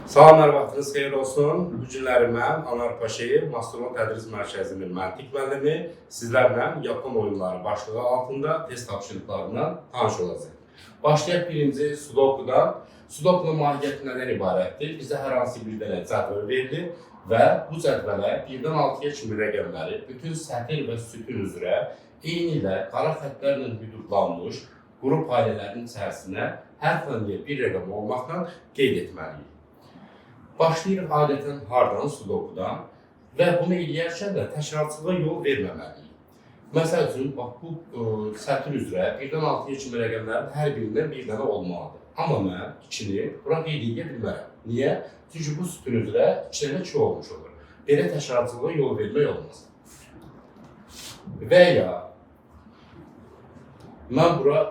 Salamlar, vaxtınız xeyir olsun. Bu günləri mən Anar Paşayev, Masturun Tədris Mərkəzinin məntiq müəllimi sizlərlə Yapon oyunları başlığı altında test tapşırıqlarından tanış olacaq. Başlayaq birinci sudokudan. Sudokunun mahiyyəti nədən ibarətdir? Bizə hər hansı bir dənə cədvəl verilir və bu cədvələ 1-dən 6-ya kimi rəqəmləri bütün sətir və sütun üzrə eyni ilə qara xətlərlə hüdudlanmış qrup ailələrinin içərisinə hər fənliyə bir rəqəm olmaqla qeyd etməliyik. Başlayırıq adətən hardan, sudokudan və bunu eləyərkən də təkrarçılığa yol verməməliyik. Məsəl üçün, bax, bu sətir üzrə 1-dən 6-ya kimi rəqəmlərin hər birindən bir dənə olmalıdır. Amma mən 2-ni bura qeyd edə bilmərəm. Niyə? Çünki bu sütun üzrə 2 dənə 2 olmuş olur. Belə təkrarçılığa yol vermək olmaz. Və ya mən bura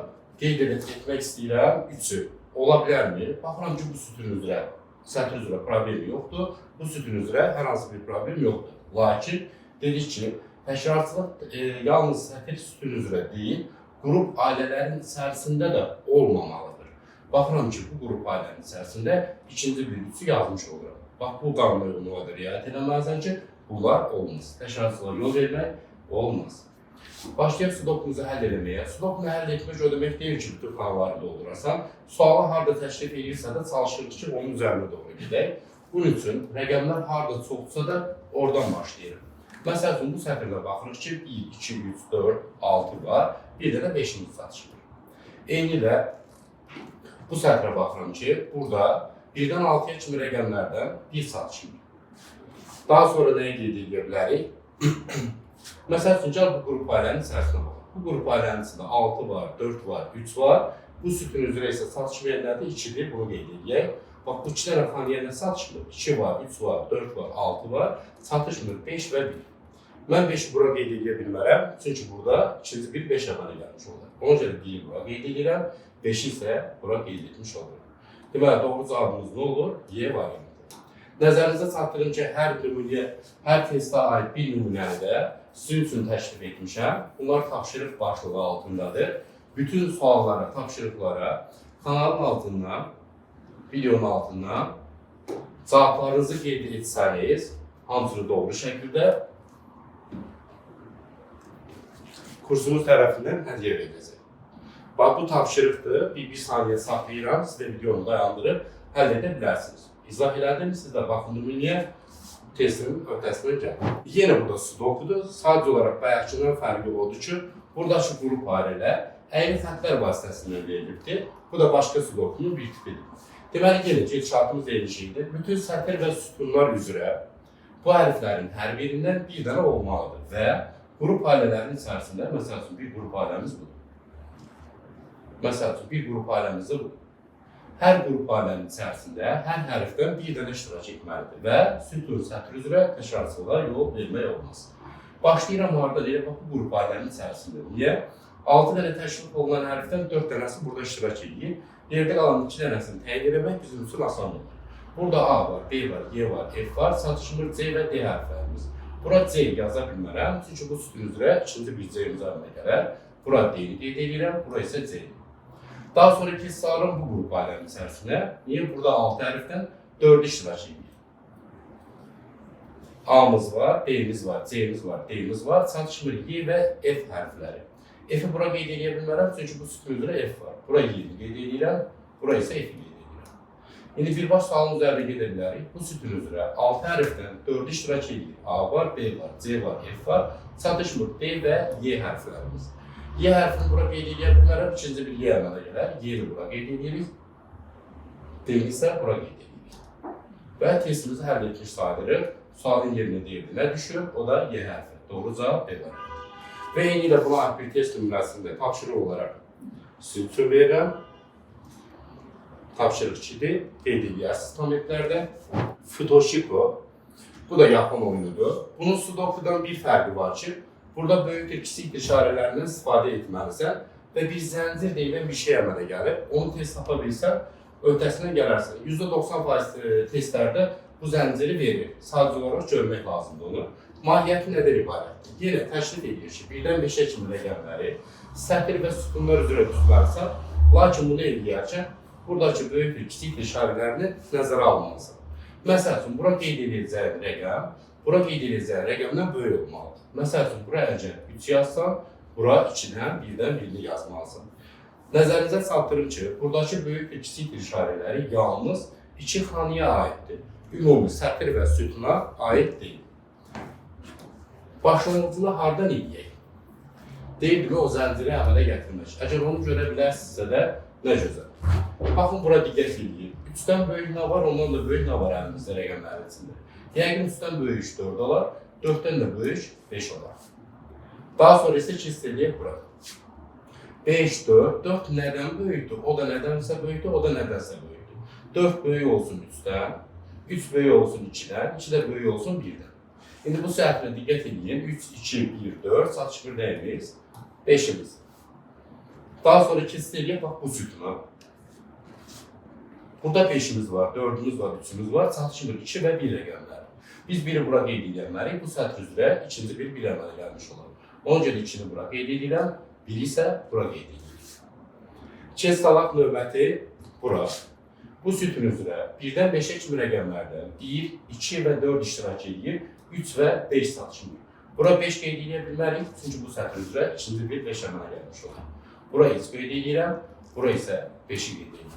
qeyd etmək istəyirəm 3-ü. Ola bilərmi? Baxıram ki, bu sütun üzrə sətir üzrə problem yoxdur, bu sütun üzrə hər hansı bir problem yoxdur. Lakin, dedik ki, təkrarçılıq yalnız sətir sütun üzrə deyil, qrup ailələrin içərisində də olmamalıdır. Baxıram ki, bu qrup ailənin içərisində ikinci bir üçü yazmış oluram. Bax, bu qanuna uyğunluğa da riayət eləməlisən ki, bunlar olmaz. Təkrarçılığa yol vermək olmaz. Başlayaq sudokumuzu həll etməyə. Sudokunu həll etmək o demək deyil ki, bütün xanaları doldurasan. Sualı harada təklif edirsə də çalışırıq ki, onun üzərinə doğru gedək. Bunun üçün rəqəmlər harada çoxdursa da oradan başlayırıq. Məsəl üçün, bu sətirdə baxırıq ki, 1, 2, 3, 4, 6 var. Bir də 5-ci satışılır. Eyni ilə bu sətrə baxıram ki, burada 1-dən 6-ya kimi rəqəmlərdən 1 satışılır. Daha sonra nəyə qeyd edə bilərik? Məsəl üçün, gəl bu qrup ailənin içərisinə baxaq. Bu qrup ailənin içində 6 var, 4 var, 3 var. Bu sütun üzrə isə satışmayanlar da 2-dir, bunu qeyd edək. Bax, bu 2 dənə xaniyə nə satışmır? 2 var, 3 var, 4 var, 6 var. Satışmır 5 və 1. Mən 5-i bura qeyd edə bilmərəm. Çünki burada ikinci bir 5 əmələ gəlmiş olur. Ona görə 1-i bura qeyd edirəm, 5-i isə bura qeyd etmiş olurum. Deməli, doğru cavabımız nə olur? Y variantı. Nəzərinizə çatdırım ki, hər testə aid bir nümunəni də sizin üçün təklif etmişəm. Bunlar tapşırıq başlığı altındadır. Bütün suallara, tapşırıqlara kanalın altından, videonun altından cavablarınızı qeyd etsəniz, hamısını doğru şəkildə kursumuz tərəfindən hədiyyə edəcək. Bax, bu tapşırıqdır. Bir saniyə saxlayıram, siz də videonu dayandırıb həll edə bilərsiniz. İzah elədim, siz də baxın nümunəyə testinin öhdəsindən gəlir. Yenə burada sudokudur. Sadəcə olaraq bayaqçının fərqi odur ki, buradakı qrup ailələr əyri xətlər vasitəsindən verilibdir. Bu da başqa sudokunun bir tipidir. Deməli, yenə gedişatımız eyni şeydir. Bütün sətir və sütunlar üzrə bu hərflərin hər birindən bir dənə olmalıdır və qrup ailələrin içərisində, məsəl üçün, bir qrup ailəmiz budur. Məsəl üçün, bir qrup ailəmiz də budur. Hər qrup ailənin içərisində hər hərfdən bir dənə iştirak etməlidir və sütun sətir üzrə təkrarçılığa yol vermək olmaz. Başlayıram harada deyək, bu qrup ailənin içərisində. Niyə? 6 dənə təşkil olunan hərfdən 4 dənəsi burada iştirak edir. Yerdə qalan 2 dənəsini təyin etmək bizim üçün asan olur. Burada A var, B var, Y var, F var, satışmır C və D hərflərimiz. Bura C yaza bilmərəm, çünki bu sütun üzrə ikinci bir C üzərinə gələr. Bura D-ni qeyd edirəm, bura isə C-ni. Daha sonra keçsəlim bu qrup ailənin içərisinə. Niyə? Burada 6 hərfdən 4 iştirak edir. A-mız var, B-miz var, C-miz var, D-miz var, satışmır Y və F hərfləri. F-i bura qeyd edə bilmərəm, çünki bu sütun üzrə F var. Bura Y-ni qeyd edirəm, bura isə F-i qeyd edirəm. İndi birbaş sualın üzərində gedə bilərik. Bu sütun üzrə 6 hərfdən 4 iştirak edir. A var, B var, C var, F var, satışmır D və Y hərflərimiz. Y hərfini bura qeyd edə bilmərəm, ikinci bir Y əmələ gələr. Y-ni bura qeyd edirik, D-ni isə bura qeyd edirik. Və testimizi həll etmiş sayılırıq. Sualın yerinə deyildi. Nə düşür? O da Y hərfi. Doğru cavab B variantı. Və eyni ilə buna ait bir test nümunəsində tapşırıq olaraq sizin üçün verirəm. Tapşırıq 2-dir. Qeyd edirsiniz kommentlərdə. Futoshiko. Bu da Yapon oyunudur. Bunun sudokudan bir fərqi var ki, burada böyükdür, kiçikdir işarələrindən istifadə etməlisən və bir zəncir deyilən bir şey əmələ gəlir. Onu test tapa bilsən, öhdəsindən gələrsən. %90% testlərdə bu zənciri verir. Sadəcə olaraq görmək lazımdır onu. Mahiyyəti nədən ibarətdir? Yenə təklif edir ki, 1-dən 5-ə kimi rəqəmləri sətir və sütunlar üzrə tutulursa, lakin bunu eləyərkən buradakı böyükdür, kiçikdir işarələrini nəzərə almalısan. Məsəl üçün, bura qeyd ediləcəyi rəqəm, bura qeyd ediləcəyi rəqəmdən böyük olmalıdır. Məsəl üçün, bura əgər 3 yazsan, bura 2-dən, 1-dən 1-ni yazmalısın. Nəzərinizə çatdırım ki, buradakı böyük və kiçik işarələri yalnız 2 xanaya aiddir. Ümumi sətr və sütuna aid deyil. Başlanğıcını hardan edək? Deyilmi o zənciri əmələ gətirmək. Əgər onu görə bilərsinizsə də nə gözəl. Baxın, bura diqqət edin. 3-dən böyük nə var, ondan da böyük nə var əlimizdə rəqəmlərin içində. Yəqin 3-dən böyük 4 olar, 4-dən də böyük 5 olar. Daha sonra isə kesit edək bura. 5, 4, 4 nədən böyükdür? O da nədənsə böyükdür, o da nədənsə böyükdür. 4 böyük olsun 3-dən, 3 böyük olsun 2-dən, 2 də böyük olsun 1-dən. İndi bu səhvlə diqqət edin. 3, 2, 1, 4, çatışmır nəyimiz? 5-imiz. Daha sonra kesit edək, bax bu sütuna. Burada 5-imiz var, 4-ümüz var, 3-ümüz var, çatışmır 2 və 1 rəqəmləri. Biz biri bura qeyd edilməliyik, bu sətr üzrə ikinci bir əmələ gəlmiş olur. Ona görə 2-ni bura qeyd edirəm, 1 isə bura qeyd edirik. Kesit alaq növbəti bura. Bu sütun üzrə 1-dən 5-ə kimi rəqəmlərdən 1, 2 və 4 iştirak edir, 3 və 5 çatışmır. Bura 5 qeyd edə bilməliyik, çünki bu sətr üzrə ikinci bir 5 əmələ gəlmiş olur. Bura heç qeyd edirəm, bura isə 5-i qeyd edirəm.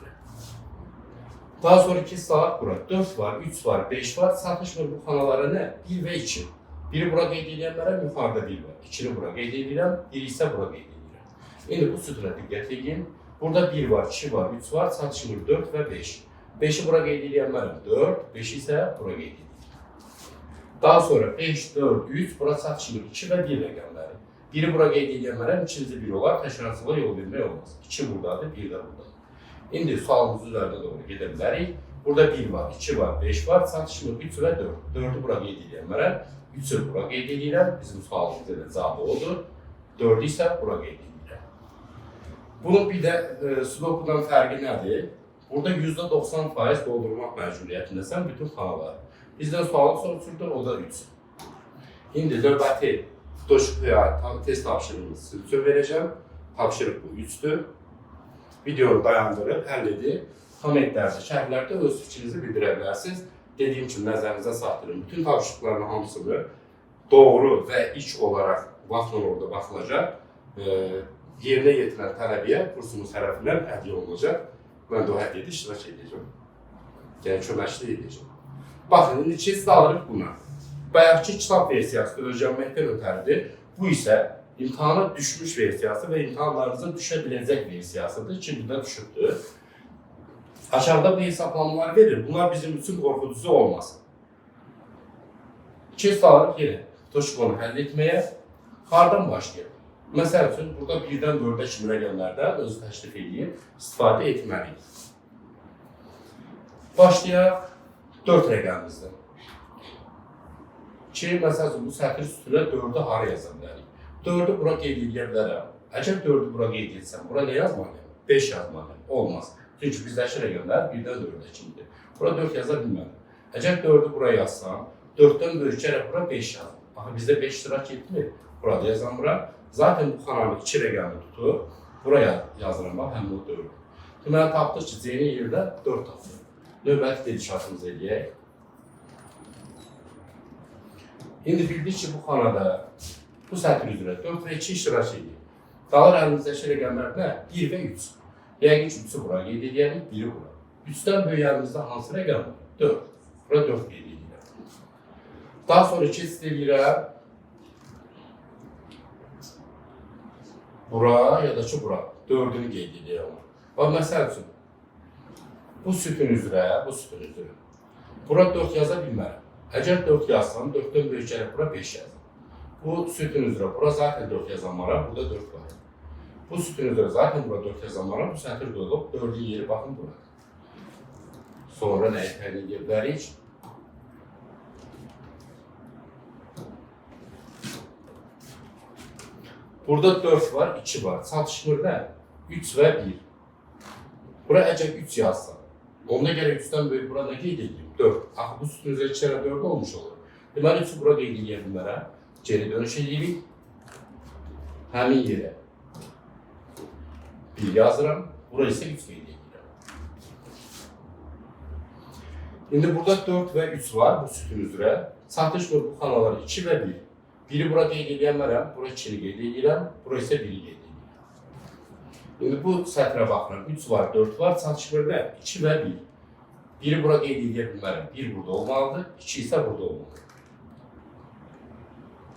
Daha sonra kesit alaq bura. 4 var, 3 var, 5 var. Çatışmır bu xanalara nə? 1 və 2. Biri bura qeyd edilənlərə yuxarıda 1 var. 2-ni bura qeyd edirəm, 1 isə bura qeyd edirəm. İndi bu sütuna diqqət edin. Burada 1 var, 2 var, 3 var. Çatışmır 4 və 5. 5-i bura qeyd edilənlərə 4, 5 isə bura qeyd edilir. Daha sonra 5, 4, 3, bura çatışmır 2 və 1 rəqəmləri. Biri bura qeyd edilənlərə ikinci 1 olar. Təşkilatçılığa yol vermək olmaz. 2 buradadır, 1 də buradadır. İndi sualımız üzərində doğru gedə bilərik. Burada 1 var, 2 var, 5 var, çatışmır 3 və 4. 4-ü bura qeyd edilənlərə, 3-ü bura qeyd edirəm. Bizim sualımızda da cavabı odur. 4-ü isə bura qeyd edirəm. Bunun bir də sudokudan fərqi nədir? Burada %90% doldurmaq məcburiyyətindəsən bütün xanaları. Bizdən sualı soruşurdur, o da 3. İndi növbəti test tapşırığımız üçün verəcəm. Tapşırıq bu 3-dür. Videonu dayandırıb, həll edib, kommentlərdə, şərhlərdə öz fikrinizi bildirə bilərsiniz. Dediyim kimi, nəzərinizə çatdırın. Bütün tapşırıqların hamısını doğru və ilk olaraq vaxtla orada baxılacaq. Yerinə yetirilən tələbiyə kursumuz tərəfindən hədiyyə olunacaq. Mən də o hədiyyədə iştirak edəcəm. Yəni, köməkçilik edəcəm. Baxın, indi kesit alırıq buna. Bayaqki kitab versiyası öyrənməkdən ötəridir. Bu isə İmtahana düşmüş versiyası və imtahanlarınızın düşə biləcək versiyasıdır ki, burada düşübdür. Aşağıda bu hesablamaları verir. Bunlar bizim üçün qorxuducu olmasın. Kesit alırıq yenə. Toşkonu həll etməyə. Hardan başlayaq? Məsəl üçün, burada 1-dən 4-ə kimi rəqəmlərdən özü təşrif edib, istifadə etməliyik. Başlayaq 4 rəqəmimizdən. Ki, məsəl üçün, bu sətr üstünə 4-ü hara yaza bilərik? 4-ü bura qeyd edə bilərəm. Əgər 4-ü bura qeyd etsəm, bura nə yazmalıyım? 5 yazmalıyım. Olmaz. Çünki bizdəki rəqəmlər 1-dən 4-ə kimidir. Bura 4 yaza bilməm. Əgər 4-ü bura yazsam, 4-dən böyükərək bura 5 yazdım. Baxın, bizdə 5 iştirak etmir. Burada yazamıram. Zaten bu xananın 2 rəqəmini tutur. Buraya yazıram, bax, həm o 4. Deməli, tapdıq ki, C-nin yerdə 4 tapdıq. Növbəti dedikatımızı eləyək. İndi bildik ki, bu xanada bu sətr üzrə 4 və 2 iştirak edir. Qalır əlimizdəki rəqəmlər nə? 1 və 3. Yəqin ki, 3-ü bura qeyd edərik, 1-i bura. 3-dən böyük əlimizdə hansı rəqəm var? 4. Bura 4 qeyd edirəm. Daha sonra kesit edirəm. Bura ya da ki, bura. 4-ünü qeyd edirəm. Bax, məsəl üçün, bu sütun üzrə. Bura 4 yaza bilmərəm. Əgər 4 yazsam, 4-dən böyük gəlib bura 5 yazam. Bu sütun üzrə, bura zaten 4 yazanlara, burada 4 var. Bu sütun üzrə zaten bura 4 yazanlara, bu sətr qoyulub, 4-ün yeri baxın bura. Sonra nəyi təyin edə bilərik? Burada 4 var, 2 var. Çatışmır nə? 3 və 1. Bura əgər 3 yazsam, onda gələk 3-dən böyük bura nə qeyd edeyim? 4. Axı, bu sütun üzrə 2 kərə 4 olmuş olur. Deməli, 3-ü bura qeyd edə bilmərəm. Geri dönüş edirik. Həmin yerə 1 yazıram. Bura isə 3 qeyd edirəm. İndi burada 4 və 3 var bu sütun üzrə. Çatışmır bu xanalar 2 və 1. Biri bura qeyd edəmərəm, bura 2-ni qeyd edirəm, bura isə 1-i qeyd edirəm. İndi bu sətrə baxıram, 3 var, 4 var, çatışmır nə? 2 və 1. Biri bura qeyd edə bilmərəm, 1 burada olmalıdır, 2 isə burada olmalıdır.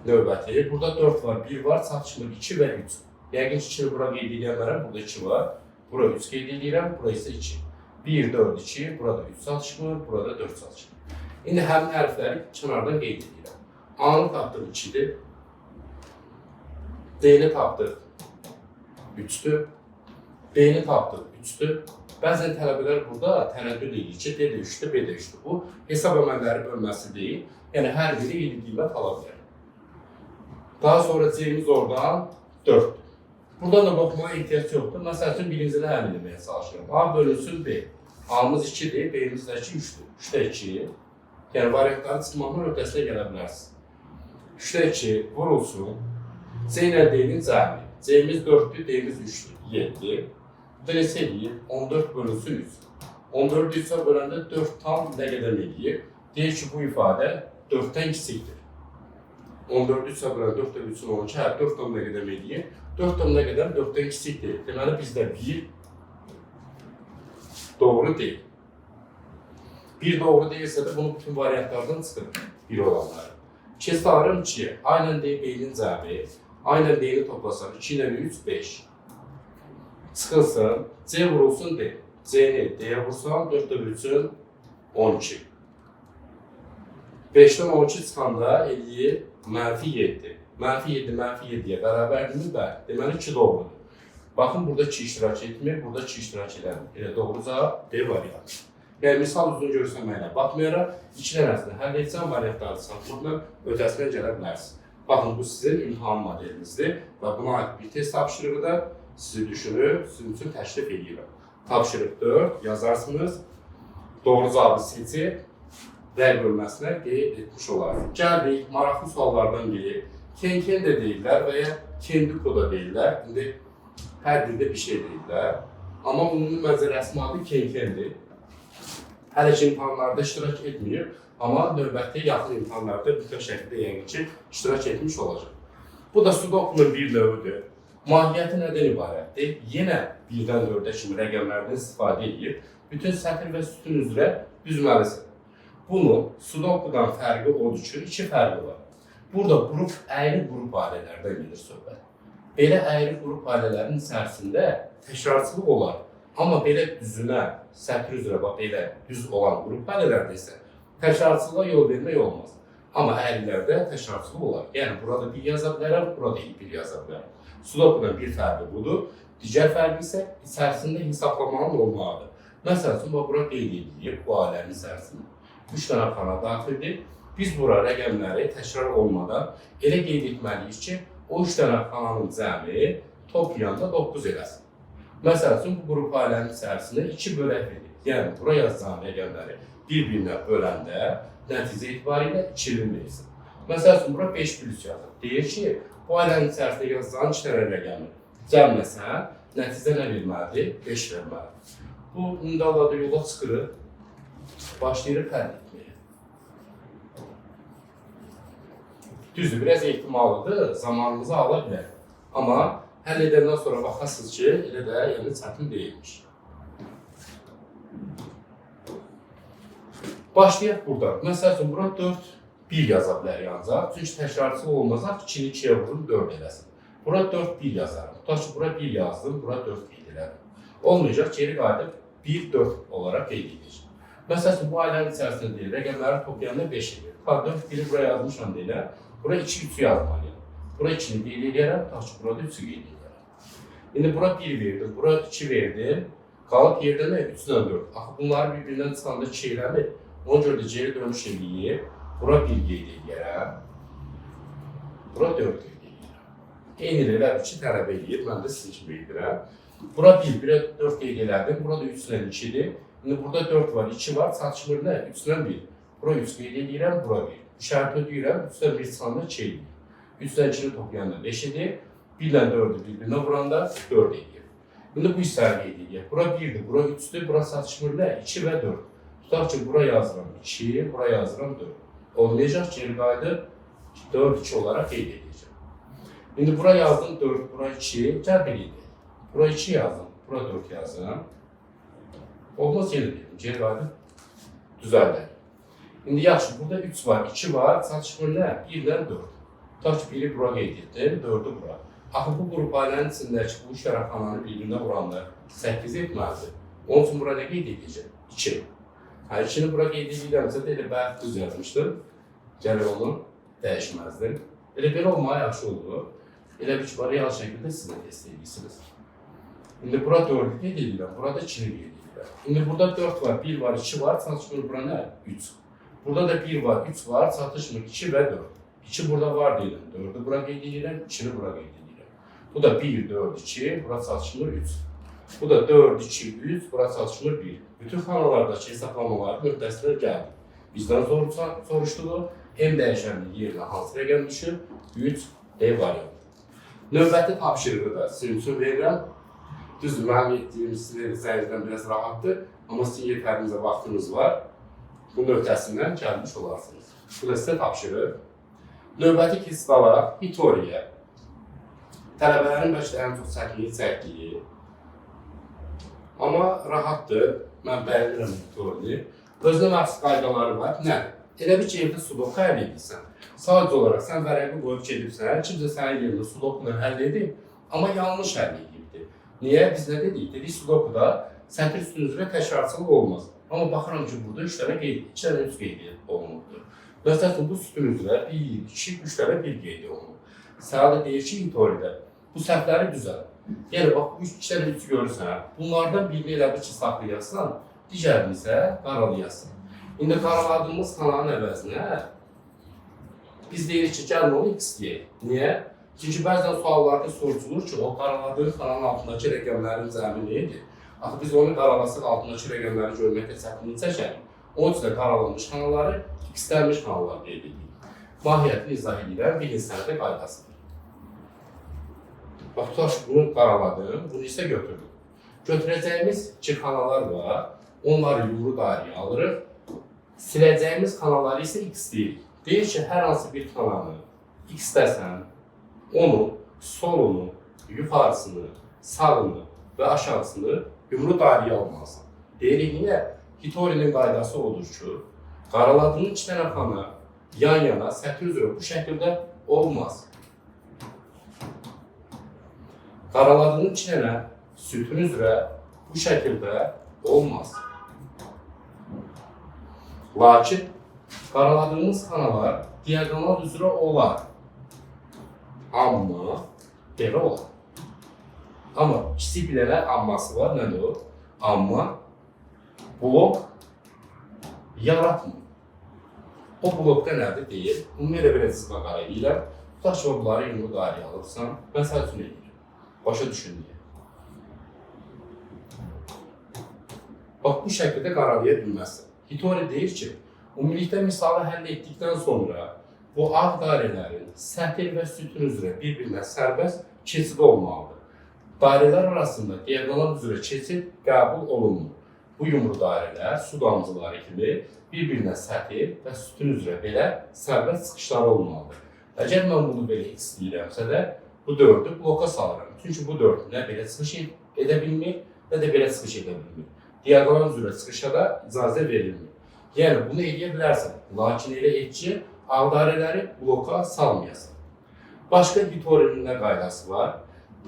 Növbəti, burada 4 var, 1 var, çatışmır 2 və 3. Yəqin 2-ni bura qeyd edəmərəm, burada 2 var, bura 3 qeyd edirəm, bura isə 2. 1, 4, 2, burada 3 çatışmır, burada 4 çatışmır. İndi həmin hərfləri kənardan qeyd edirəm. A-nı tapdıq 2-dir. D-ni tapdıq 3-dür. B-ni tapdıq 3-dür. Bəzən tələbələr burada tərəddüd edir ki, D də 3-dür, B də 3-dür. Bu, hesab əməlləri bölməsi deyil. Yəni, hər biri eyni qiymət ala bilər. Daha sonra C-miz oradan 4-dür. Buradan da baxmaya ehtiyac yoxdur. Məsəl üçün, birincini həll etməyə çalışıram. A bölünsün B. A-mız 2-dir, B-miz də 3-dür. 3-də 2. Yəni, variantların çıxmaqla öhdəsinə gələ bilərsiniz. 3-də 2 vurulsun. C ilə D-nin cəmi. C-miz 4-dür, D-miz 3-dür. 7. Bu da neçə eləyir? 14 bölünsün 3. 14-ü 3-ə böləndə 4 tam nə qədər eləyir? Deyir ki, bu ifadə 4-dən kiçikdir. 14-ü 3-ə bölən 4 də 3-ün 12, 4 tam nə qədər eləyir? 4 tam nə qədər 4-dən kiçikdir. Deməli, bizdə 1 doğru deyil. 1 doğru deyilsə də bunu bütün variantlardan çıxır 1 olanları. 2 sağırım 2'ye. Aynen D, B'nin cəmi. Aynen D'ni toplasam 2 ilə 3, 5. Çıxılsın, C vurulsun D. C'ni D'ye vursam 4 də 3'ün 12. 5'dən 12 çıxanda eləyir -7. -7, -7'ye bərabərdirmi? Bəli. Deməli 2 doğrudur. Baxın, burada 2 iştirak etmir, burada 2 iştirak edəmir. Elə doğru cavab D variantı. Yəni, misal üzrə görsənməklə baxmayaraq, 2 dənəsini həll etsəm, variantları satmaqla ötəsinə gələ bilərsiniz. Baxın, bu sizin imtahan modelinizdir və buna aid bir test tapşırığı da sizi düşünüb, sizin üçün təklif edirəm. Tapşırıq 4 yazarsınız, doğru cavabı seçib, rəy bölməsinə qeyd etmiş olarsınız. Gəldik, maraqlı suallardan biri. Kenken də deyirlər və ya kendiko da deyirlər. İndi hər dildə bir şey deyirlər. Amma bunun məzərəsi adı kenkendir. Hələ ki imtahanlarda iştirak etməyib, amma növbəti yaxın imtahanlarda bütün şəkildə yəqin ki, iştirak etmiş olacaq. Bu da sudokunun bir növüdür. Mahiyyəti nədən ibarətdir? Yenə 1-dən 4-ə kimi rəqəmlərdən istifadə edib, bütün sətir və sütun üzrə düzməlisin. Bunun sudokudan fərqi odur ki, 2 fərqi var. Burada qrup, əyri qrup ailələrdən gedir söhbət. Belə əyri qrup ailələrinin içərisində təkrarçılıq olar. Amma belə düzünə, sətr üzrə belə düz olan qrup ailələrdə isə təkrarçılığa yol vermək olmaz. Amma əyrilərdə təkrarçılıq olar. Yəni, burada 1 yaza bilərəm, burada 1 yaza bilərəm. Sudokunun bir fərqi budur. Digər fərqi isə içərisində hesablamaların olmalıdır. Məsəl üçün, bura qeyd edilir bu ailənin içərisində. 3 dənə xana daxildir. Biz bura rəqəmləri təkrar olmadan elə qeyd etməliyik ki, o 3 dənə xananın cəmi toplayanda 9 eləsin. Məsəl üçün, bu qrup ailənin içərisində 2 bölək verir. Yəni, bura yazacağım rəqəmləri bir-birinə böləndə nəticə etibarilə 2'nin versin. Məsəl üçün, bura 5 plus yazır. Deyir ki, bu ailənin içərisində yazacağın 2 dənə rəqəmi cəmləsən, nəticə nə verməlidir? 5 verməlidir. Bu, indi yola çıxırıq, başlayırıq həll etməyə. Düzdür, biraz ehtimalıdır, zamanımızı ala bilər. Amma həll edəndən sonra baxasınız ki, elə də yəni çətin deyilmiş. Başlayaq buradan. Məsəl üçün, bura 4, 1 yaza bilər yancaq. Çünki təkrarçılıq olmazaq, 2'ni 2'yə vururum, 4 eləsin. Bura 4, 1 yazarım. Tutaq ki, bura 1 yazdım, bura 4 qeyd elədim. Olmayacaq, geri qayıdıb 1, 4 olaraq qeyd edəcək. Məsəl üçün, bu ailənin içərisində deyil, rəqəmləri toplayanda 5 edir. 4, 1'i bura yazmışam deyiləm, bura 2, 3'ü yazmalıyım. Bura 2'ni qeyd edərəm, tutaq ki, burada 3'ü qeyd edərəm. İndi bura 1 verdim, bura 2 verdim, qalıb yerdə nə? 3-dən 4. Axı, bunları bir-birindən çıxanda 2 eləmir. Ona görə də geri dönüş eləyib, bura 1 qeyd edərəm, bura 4 qeyd edərəm. Eynilə 2 tələb eləyir, mən də sizin kimi edirəm. Bura 1, bura 4 qeyd elədim, burada 3-dən 2'dir. İndi burada 4 var, 2 var, çatışmır nə? 3-dən 1. Bura 3 qeyd edirəm, bura 1. İşarət ödəyirəm, 3-dən 1 çıxanda 2 edir. 3-dən 2'ni toplayanda 5 edir, 1-dən 4'ü bir-birinə vuranda 4 edir. İndi bu hissəli qeyd edir. Bura 1'dir, bura 3'dür, bura çatışmır nə? 2 və 4. Tutaq ki, bura yazıram 2, bura yazıram 4. Olmayacaq ki, geri qayıdıb 4, 2 olaraq qeyd edəcəm. İndi bura yazdım 4, bura 2, gəl bir idi. Bura 2 yazdım, bura 4 yazdım. Olmaz yenə dedim, geri qayıdıb düzəldək. İndi yaxşı, burada 3 var, 2 var, çatışmır nə? 1-dən 4. Tutaq ki, 1-i bura qeyd etdim, 4-ü bura. Axı bu qrup ailənin içindəki bu şərəfxananı bir-birinə vuranda 8 etməlidir. Onun üçün bura nə qeyd edəcəm? 2. Hər 2-ni bura qeyd edirəmsə də elə bayaq düz yazmışdım. Gəlir onu dəyişməzdim. Elə belə olmağa yaxşı olur. Elə bir ki, var, real şəkildə siz də test edirsiniz. İndi bura 4-ü qeyd edirəm, burada 2-ni qeyd edirəm. İndi burada 4 var, 1 var, 2 var, çatışmır bura nə? 3. Burada da 1 var, 3 var, çatışmır 2 və 4. 2 burada var deyiləm, 4-ü bura qeyd edirəm, 2-ni bura qeyd edirəm. Bu da 1, 4, 2, bura çatışmır 3. Bu da 4, 2, 3, bura çatışmır 1. Bütün xanalardakı hesablamalar nöqtəsindən gəldi. Bizdən soruşduğu M dəyişəninin yerinə hansı rəqəm düşür? 3, D variantı. Növbəti tapşırığı da sizin üçün verirəm. Düzdür, mənim etdiyim sizlərdən biraz rahatdır, amma sizin yetərinizə vaxtınız var. Bu nöqtəsindən gəlmiş olarsınız. Bu da sizə tapşırıq. Növbəti hissələr Hitoriya. Tələbələrin bəlkə ən çox çəkdiyi. Amma rahatdır, mən bəyənirəm Hitoriyi. Özünə məxsus qaydaları var. Nə? Elə bir ki, evdə sudoku həll edirsən. Sadəcə olaraq sən vərəqi qoyub gedirsən, kimsə sənin yerində sudokunu həll edib, amma yanlış həll edibdir. Niyə? Biz nə dedik? Dedik, sudokuda sətr üstün üzrə təkrarçılıq olmaz. Amma baxıram ki, burada 3 dənə qeyd, 2 dənə 3 qeyd olunubdur. Məsələn, bu sütun üzrə 1, 2, 3 dənə 1 qeyd olunub. Sənə də deyir ki, Hitoridə bu səhvləri düzəl. Yəni, bax, 2 dənə 3 görürsən, bunlardan birini elə bir ki, saxlayasın, digərini isə qaralayasın. İndi qaraladığımız kanalın əvəzinə biz deyirik ki, gəlin onu x deyək. Niyə? Çünki bəzən suallarda soruşulur ki, o qaraladığın kanalın altındakı rəqəmlərin cəmi neydir? Axı biz onu qaralasaq altındakı rəqəmləri görməkdə çətinlik çəkərik. Onun üçün də qaralanmış kanalları x-lənmiş kanallar qeyd edirik. Mahiyyətini izah edirəm, birinci sənədə qaydasıdır. Bax, tutaq ki, bunu qaraladım, bunu isə götürdüm. Götürəcəyimiz 2 kanallar var, onları yumru dairəyə alırıq. Siləcəyimiz kanalları isə x deyirik. Deyir ki, hər hansı bir kanalı x-dəsən, onu, solunu, yuxarısını, sağını və aşağısını yumru dairəyə almalısan. Deyirik, niyə? Hitorinin qaydası odur ki, qaraladığın 2 dənə xana yan-yana sətr üzrə bu şəkildə olmaz. Qaraladığın 2 dənə sütun üzrə bu şəkildə olmaz. Lakin qaraladığımız xanalar diaqonal üzrə olar. Amma belə olar. Amma kiçik bir dənə amması var, nədir o? Amma blok yaratmır. O blokda nədir deyil? Bunu elə belə sizə qara edirəm. Tutaq ki, bunları yumru dairəyə alırsan, məsəl üçün edir. Başa düşün deyə. Bax, bu şəkildə qaralaya bilməzsən. Hitori deyir ki, ümumilikdə misalı həll etdikdən sonra bu ağ dairələrin sətr və sütun üzrə bir-birinə sərbəst keçid olmalıdır. Dairələr arasında diaqonal üzrə keçid qəbul olunmur. Bu yumru dairələr su damcıları kimi bir-birinə sətr və sütun üzrə belə sərbəst çıxışlar olmalıdır. Əgər mən bunu belə istəyirəmsə də, bu 4-ü bloka salıram. Çünki bu 4 nə belə çıxış edə bilmir, nə də belə çıxış edə bilmir. Diaqonal üzrə çıxışa da icazə verilmir. Yəni, bunu edə bilərsən, lakin elə et ki, ağ dairələri bloka salmayasan. Başqa Hitorinin nə qaydası var?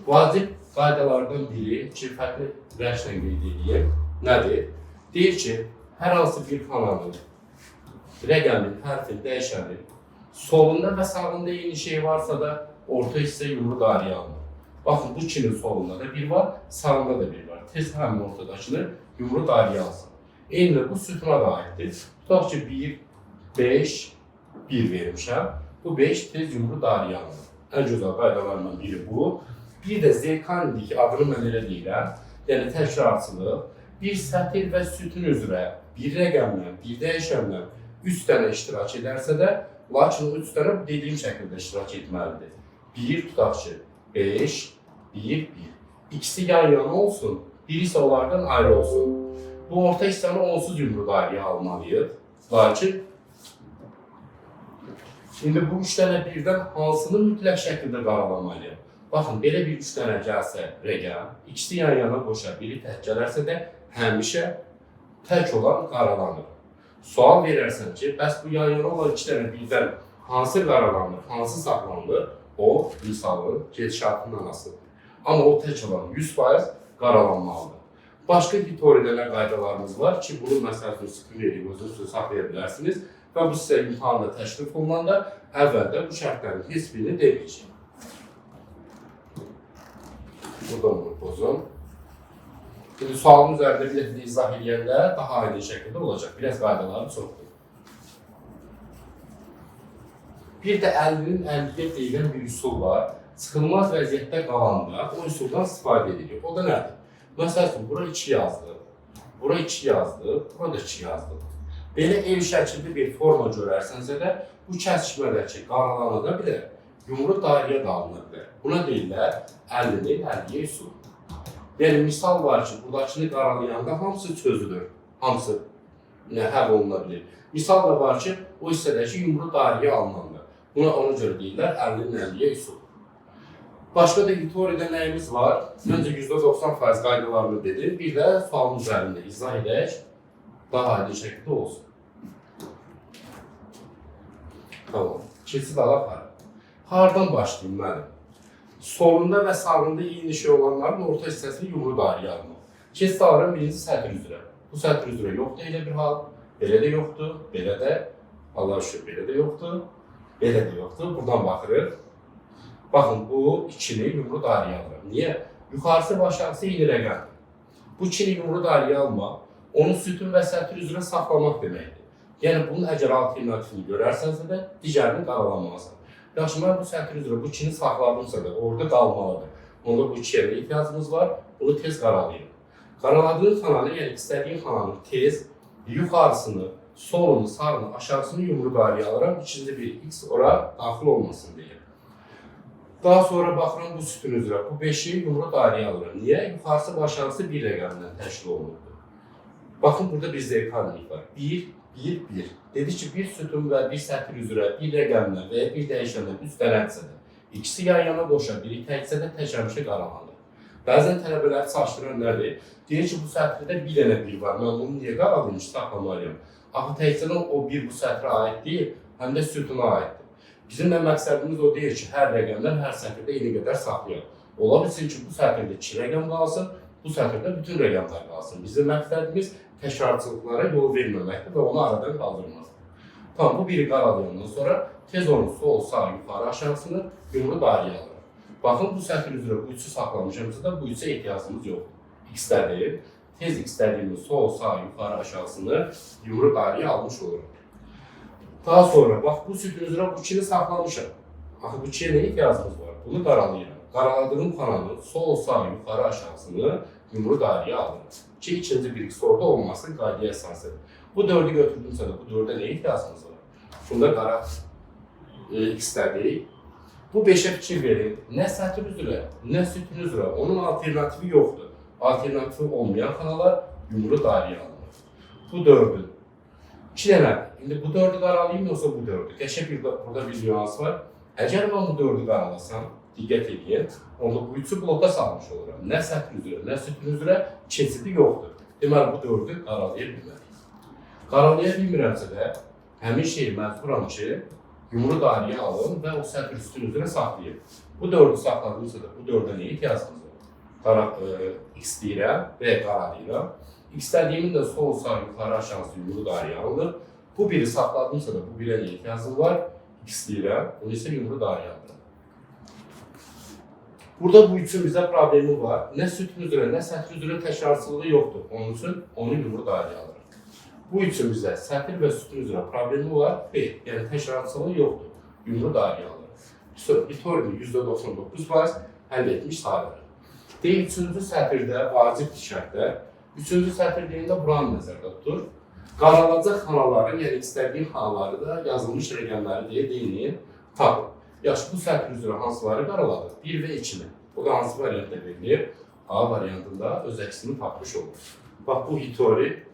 Vacib qaydalardan biri ki, fərqli rənglə qeyd edeyim, nədir? Deyir ki, hər hansı bir kanalın, rəqəmin, hərfin, dəyişənin solunda və sağında eyni şey varsa da orta hissə yumru dairəyə alınır. Baxın, bu 2-nin solunda da 1 var, sağında da 1 var. Tez həmin ortadakını yumru dairəyə alsın. Eyni bu sütuna da aiddir. Tutaq ki, 1, 5, 1 vermişəm. Bu 5 tez yumru dairəyə alınır. Ən gözəl qaydalarından biri bu. Bir də zeykandir ki, adını mən elə deyirəm. Yəni, təkrarçılıq. Bir sətr və sütun üzrə bir rəqəmlə, bir dəyişənlə 3 dənə iştirak edərsə də, lakin o 3 dənə bu dediyim şəkildə iştirak etməlidir. 1, tutaq ki, 5, 1, 1. İkisi yan-yana olsun, biri isə onlardan ayrı olsun. Bu orta hissəni onsuz yumru dairəyə almalıyıq. Lakin şimdi bu 3 dənə birdən hansını mütləq şəkildə qaralamalıyıq? Baxın, belə bir 3 dənə gəlsə rəqəm, ikisi yan yana qoşa, biri tək gələrsə də həmişə tək olan qaralanır. Sual verərsən ki, bəs bu yan yana olan 2 dənə birdən hansı qaralanır, hansı saxlanılır? O, misalın gedişatından asılıdır. Amma o tək olan 100% qaralanmalıdır. Başqa teoriyada nə qaydalarımız var ki, bunu məsəl üçün sıxın verib, özünüzü saxlaya bilərsiniz və bu sizə imtihanda təşrif olunanda əvvəldə bu şərtlərin heç birini deməyəcək. Buradan bunu pozun. Şimdi sualın üzərində bir də izah edəndə daha aydın şəkildə olacaq. Biraz qaydaları çoxdur. Bir də 50-nin 50-yə deyilən bir üsul var. Çıxılmaz vəziyyətdə qalanda o üsuldan istifadə edilir. O da nədir? Məsəl üçün, bura 2 yazdıq, bura 2 yazdıq, bura da 2 yazdıq. Belə ev şəkildə bir forma görərsənsə də bu kəsişmədəki qaralanıda bilər, yumru dairəyə dalınır bilər. Buna deyirlər 50-nin 50-yə üsul. Yəni, misal var ki, buradakını qaralayanda hamısı çözülür, hamısı həll oluna bilir. Misal da var ki, o hissədəki yumru dairəyə alınandır. Buna ona görə deyirlər 50-nin 50-yə üsul. Başqa da teoriyada nəyimiz var? Məncə %90% qaydalarını dedim. Bir də sualın üzərində izah edək, daha aydın şəkildə olsun. Tamam, keçid alaq hara. Hardan başlayayım mənim? Solunda və sağında eyni şey olanların orta hissəsini yumru dairəyə almaq. Keçid alıram birinci sətr üzrə. Bu sətr üzrə yoxdur elə bir hal. Belə də yoxdur, belə də, Allah şükür, belə də yoxdur, belə də yoxdur. Buradan baxırıq. Baxın, bu 2-ni yumru dairəyə alıram. Niyə? Yuxarısı və aşağısı eyni rəqəmdir. Bu 2-ni yumru dairəyə almaq, onu sütun və sətr üzrə saxlamaq deməkdir. Yəni, bunun əgər alternatifini görərsənsə də, digərini qaralanmalısan. Yaxşı, mən bu sətr üzrə bu 2-ni saxladımsa da, orada qalmalıdır. Onda bu 2-yə ehtiyacımız var, bunu tez qaralayırım. Qaraladığım kanalı, yəni istədiyim kanalı tez, yuxarısını, solunu, sağını, aşağısını yumru dairəyə alıram, ikinci bir x ora daxil olmasın deyə. Daha sonra baxıram bu sütun üzrə, bu 5-i yumru dairəyə alıram. Niyə? Yuxarısı və aşağısı bir rəqəmdən təşkil olunurdur. Baxın, burada bir zeytalnik var. 1, 1, 1. Dedi ki, bir sütun və bir sətr üzrə bir rəqəmdən və ya bir dəyişəndən üst dərəcədə ikisi yan yana qoşa, biri təksə də tək həmişə qaralanır. Bəzən tələbələri çaşdıran nədir? Deyir ki, bu sətrdə bir dənə 1 var. Mən bunu niyə qaralayım ki, saxlamalıyım? Axı təkcədən o 1 bu sətrə aid deyil, həm də sütuna aiddir. Bizim də məqsədimiz o deyil ki, hər rəqəmdən hər sətirdə eyni qədər saxlayaq. Ola bilsin ki, bu sətirdə 2 rəqəm qalsın, bu sətirdə bütün rəqəmlər qalsın. Bizim məqsədimiz təkrarçılıqlara yol verməməkdir və onu aradan qaldırmaqdır. Tamam, bu biri qaralayandan sonra tez onun sol, sağ, yuxarı, aşağısını yumru dairəyə alırıq. Baxın, bu sətir üzrə bu 3-ü saxlamışımızda da bu 3-ə ehtiyacımız yoxdur. X-dədir. Tez X-dədiyimiz sol, sağ, yuxarı, aşağısını yumru dairəyə almış oluruq. Daha sonra, bax, bu sütun üzrə bu 2-ni saxlamışam. Axı, bu 2-yə nə ehtiyacımız var? Bunu qaralayıram. Qaraladığım kanalın sol, sağ, yuxarı, aşağısını yumru dairəyə alırım. Ki, ikinci bir x orada olmasın, qaydaya əsasıdır. Bu 4-ü götürdümsə də, bu 4-ə nə ehtiyacımız var? Bunda qara x-dədir. Bu 5-ə fikir verin. Nə sətr üzrə, nə sütun üzrə, onun alternatifi yoxdur. Alternatifi olmayan kanallar yumru dairəyə alınır. Bu 4-ün 2 dənə. İndi bu 4-ü qaralayayım, yoxsa bu 4-ü? Qəşəng burada bir nüans var. Əgər mən bu 4-ü qaralasam, diqqət edin, onda bu 3-ü bloka salmış oluram. Nə sətr üzrə, nə sütun üzrə keçidi yoxdur. Deməli, bu 4-ü qaralaya bilmərik. Qaralaya bilmirəmsə də, həmin şeyi məcburam ki, yumru dairəyə alın və o sətr sütun üzrə saxlayın. Bu 4-ü saxladımsa da, bu 4-ə nəyə ehtiyacımız var? X deyirəm və qaralayıram. X dediğimin de sol, sağ, yukarı, aşağısı yumru dairəyə alınır. Bu biri saxladımsa da bu birə nə ehtiyacım var? X deyirəm, onu isə yumru dairəyə alınır. Burada bu üçün bizə problemi var. Nə sütun üzrə, nə sətr üzrə təkrarçılığı yoxdur. Onun üçün onu yumru dairəyə alırıq. Bu üçün bizə sətr və sütun üzrə problemi var. B, yəni təkrarçılığı yoxdur. Yumru dairəyə alırıq. Teorinin %99% həll etmiş sayılır. Deyil, 3-cü sətirdə vacib şərtdə, 3-cü sətir deyəndə buranı nəzərdə tutur. Qaralacaq xanaların, yəni istədiyin xanaları da yazılmış rəqəmləri deyə deyin, tapın. Yaxşı, bu sətr üzrə hansıları qaraladıq? 1 və 2-ni. O da hansı variantda verilir? A variantında öz əksini tapmış olur. Bax, bu Hitori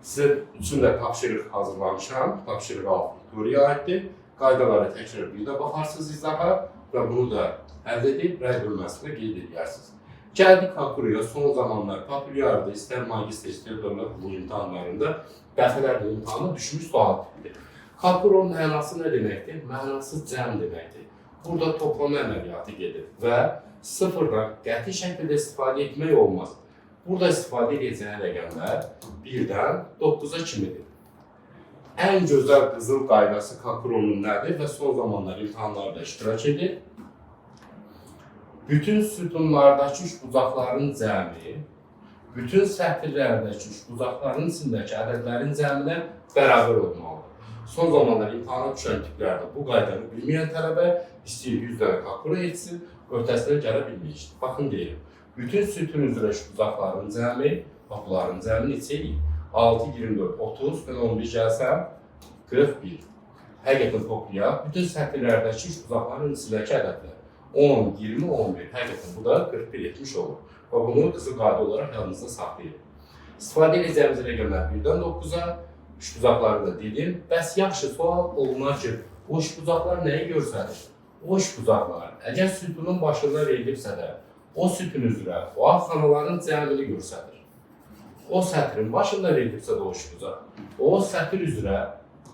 sizin üçün də tapşırıq hazırlamışam. Tapşırıq 6 Hitori'yə aiddir. Qaydalara təkrar bir də baxarsınız izaha və bunu da əldə edib rəy bölməsində qeyd edərsiniz. Gəldik Kakuru'ya. Son zamanlar populyardır. İstər magistr, istər dövlət bu imtahanlarında dəfələrlə imtahana düşmüş sual tipidir. Kakuru'nun mənası nə deməkdir? Mənası cəm deməkdir. Burada toplama əməliyyatı gedir və sıfırdan qəti şəkildə istifadə etmək olmaz. Burada istifadə edəcəyi rəqəmlər 1-dən 9-a kimidir. Ən gözəl qızıl qaydası Kakuru'nun nədir və son zamanlar imtahanlarda iştirak edir? Bütün sütunlardakı üçbucaqların cəmi, bütün sətirlərdəki üçbucaqların içindəki ədədlərin cəminə bərabər olmalıdır. Son zamanlar imtahana düşən tiplərdə bu qaydanı bilməyən tələbə istəyir 100 dənə Kakuru etsin, ötəsinə gələ bilməyir. Baxın deyim, bütün sütun üzrə üçbucaqların cəmi, bunların cəmi neçə eləyir? 6, 24, 30 və 11 gəlsəm 41. Həqiqətən toplayaq, bütün sətirlərdəki üçbucaqların içindəki ədədlər 10, 20, 11. Həqiqətən bu da 41 etmiş olur. Və bunu qızıl qayda olaraq yadınızda saxlayın. İstifadə edəcəyimiz rəqəmlər 1-dən 9-a, üçbucaqları da dedim. Bəs yaxşı sual olunar ki, o üçbucaqlar nəyi göstərir? O üçbucaqlar, əgər sütunun başında verilibsə də, o sütun üzrə o xanaların cəmini göstərir. O sətrin başında verilibsə də o üçbucaq, o sətir üzrə